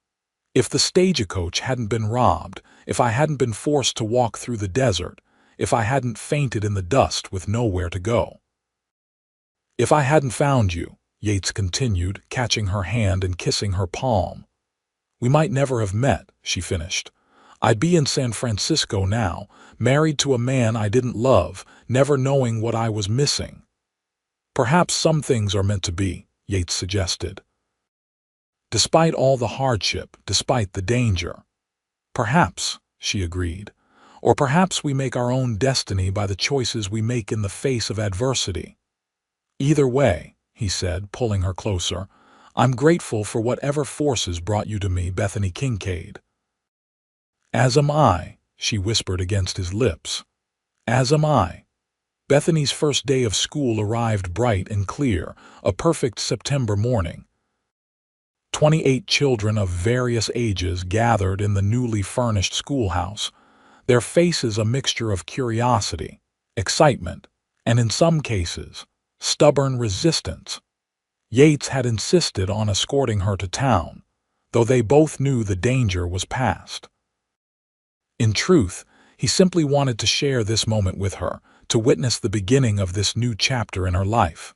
"If the stagecoach hadn't been robbed, if I hadn't been forced to walk through the desert, if I hadn't fainted in the dust with nowhere to go. If I hadn't found you," Yates continued, catching her hand and kissing her palm. "We might never have met," she finished. "I'd be in San Francisco now, married to a man I didn't love, never knowing what I was missing." "Perhaps some things are meant to be," Yates suggested. "Despite all the hardship, despite the danger." "Perhaps," she agreed. "Or perhaps we make our own destiny by the choices we make in the face of adversity." "Either way," he said, pulling her closer, "I'm grateful for whatever forces brought you to me, Bethany Kincaid." "As am I," she whispered against his lips. "As am I." Bethany's first day of school arrived bright and clear, a perfect September morning. 28 children of various ages gathered in the newly furnished schoolhouse, their faces a mixture of curiosity, excitement, and in some cases, stubborn resistance. Yates had insisted on escorting her to town, though they both knew the danger was past. In truth, he simply wanted to share this moment with her, to witness the beginning of this new chapter in her life.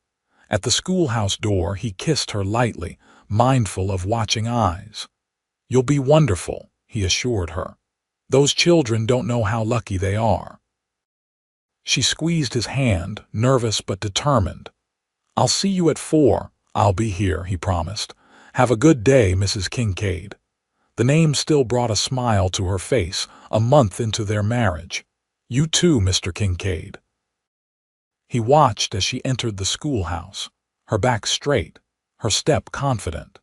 At the schoolhouse door, he kissed her lightly, mindful of watching eyes. "You'll be wonderful," he assured her. "Those children don't know how lucky they are." She squeezed his hand, nervous but determined. "I'll see you at 4. I'll be here," he promised. "Have a good day, Mrs. Kincaid." The name still brought a smile to her face, a month into their marriage. "You too, Mr. Kincaid." He watched as she entered the schoolhouse, her back straight, her step confident.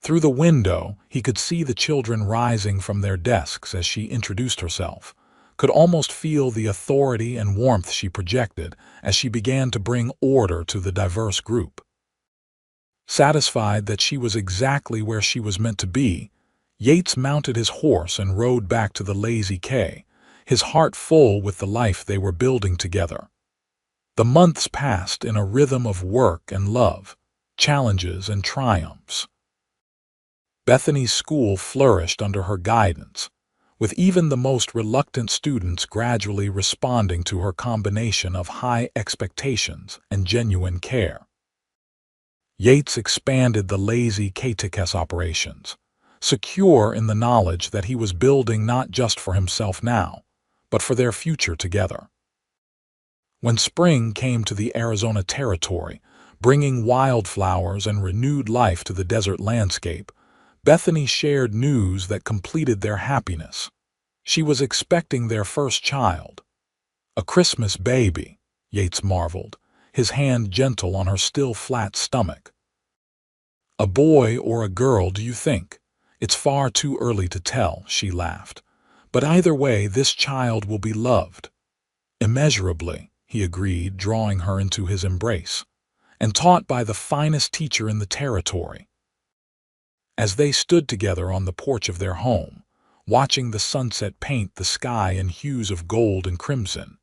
Through the window, he could see the children rising from their desks as she introduced herself, could almost feel the authority and warmth she projected as she began to bring order to the diverse group. Satisfied that she was exactly where she was meant to be, Yates mounted his horse and rode back to the Lazy K, his heart full with the life they were building together. The months passed in a rhythm of work and love, challenges and triumphs. Bethany's school flourished under her guidance, with even the most reluctant students gradually responding to her combination of high expectations and genuine care. Yates expanded the Lazy K-TKS operations, secure in the knowledge that he was building not just for himself now, but for their future together. When spring came to the Arizona territory, bringing wildflowers and renewed life to the desert landscape, Bethany shared news that completed their happiness. She was expecting their first child. "A Christmas baby," Yates marveled, his hand gentle on her still flat stomach. "A boy or a girl, do you think? It's far too early to tell," she laughed. "But either way, this child will be loved." "Immeasurably," he agreed, drawing her into his embrace, "and taught by the finest teacher in the territory." As they stood together on the porch of their home, watching the sunset paint the sky in hues of gold and crimson.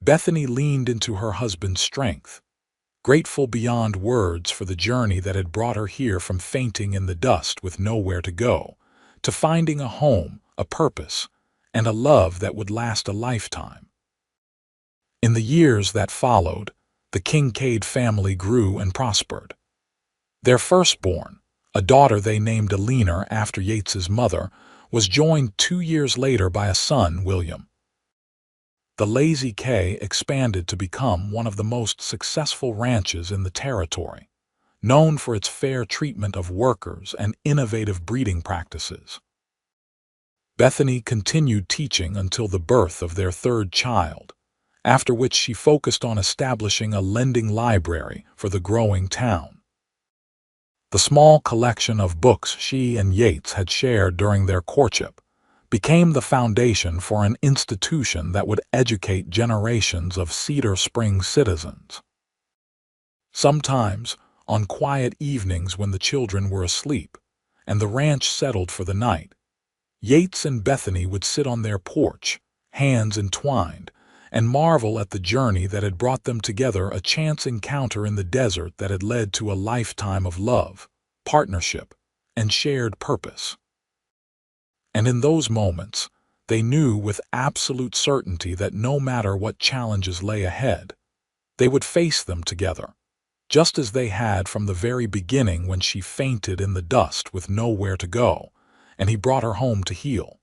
Bethany leaned into her husband's strength, grateful beyond words for the journey that had brought her here from fainting in the dust with nowhere to go, to finding a home, a purpose, and a love that would last a lifetime. In the years that followed, the Kincaid family grew and prospered. Their firstborn, a daughter they named Alina after Yates's mother, was joined 2 years later by a son, William. The Lazy K expanded to become one of the most successful ranches in the territory, known for its fair treatment of workers and innovative breeding practices. Bethany continued teaching until the birth of their third child, after which she focused on establishing a lending library for the growing town. The small collection of books she and Yates had shared during their courtship became the foundation for an institution that would educate generations of Cedar Springs citizens. Sometimes, on quiet evenings when the children were asleep and the ranch settled for the night, Yates and Bethany would sit on their porch, hands entwined, and marvel at the journey that had brought them together, a chance encounter in the desert that had led to a lifetime of love, partnership, and shared purpose. And in those moments, they knew with absolute certainty that no matter what challenges lay ahead, they would face them together, just as they had from the very beginning when she fainted in the dust with nowhere to go, and he brought her home to heal.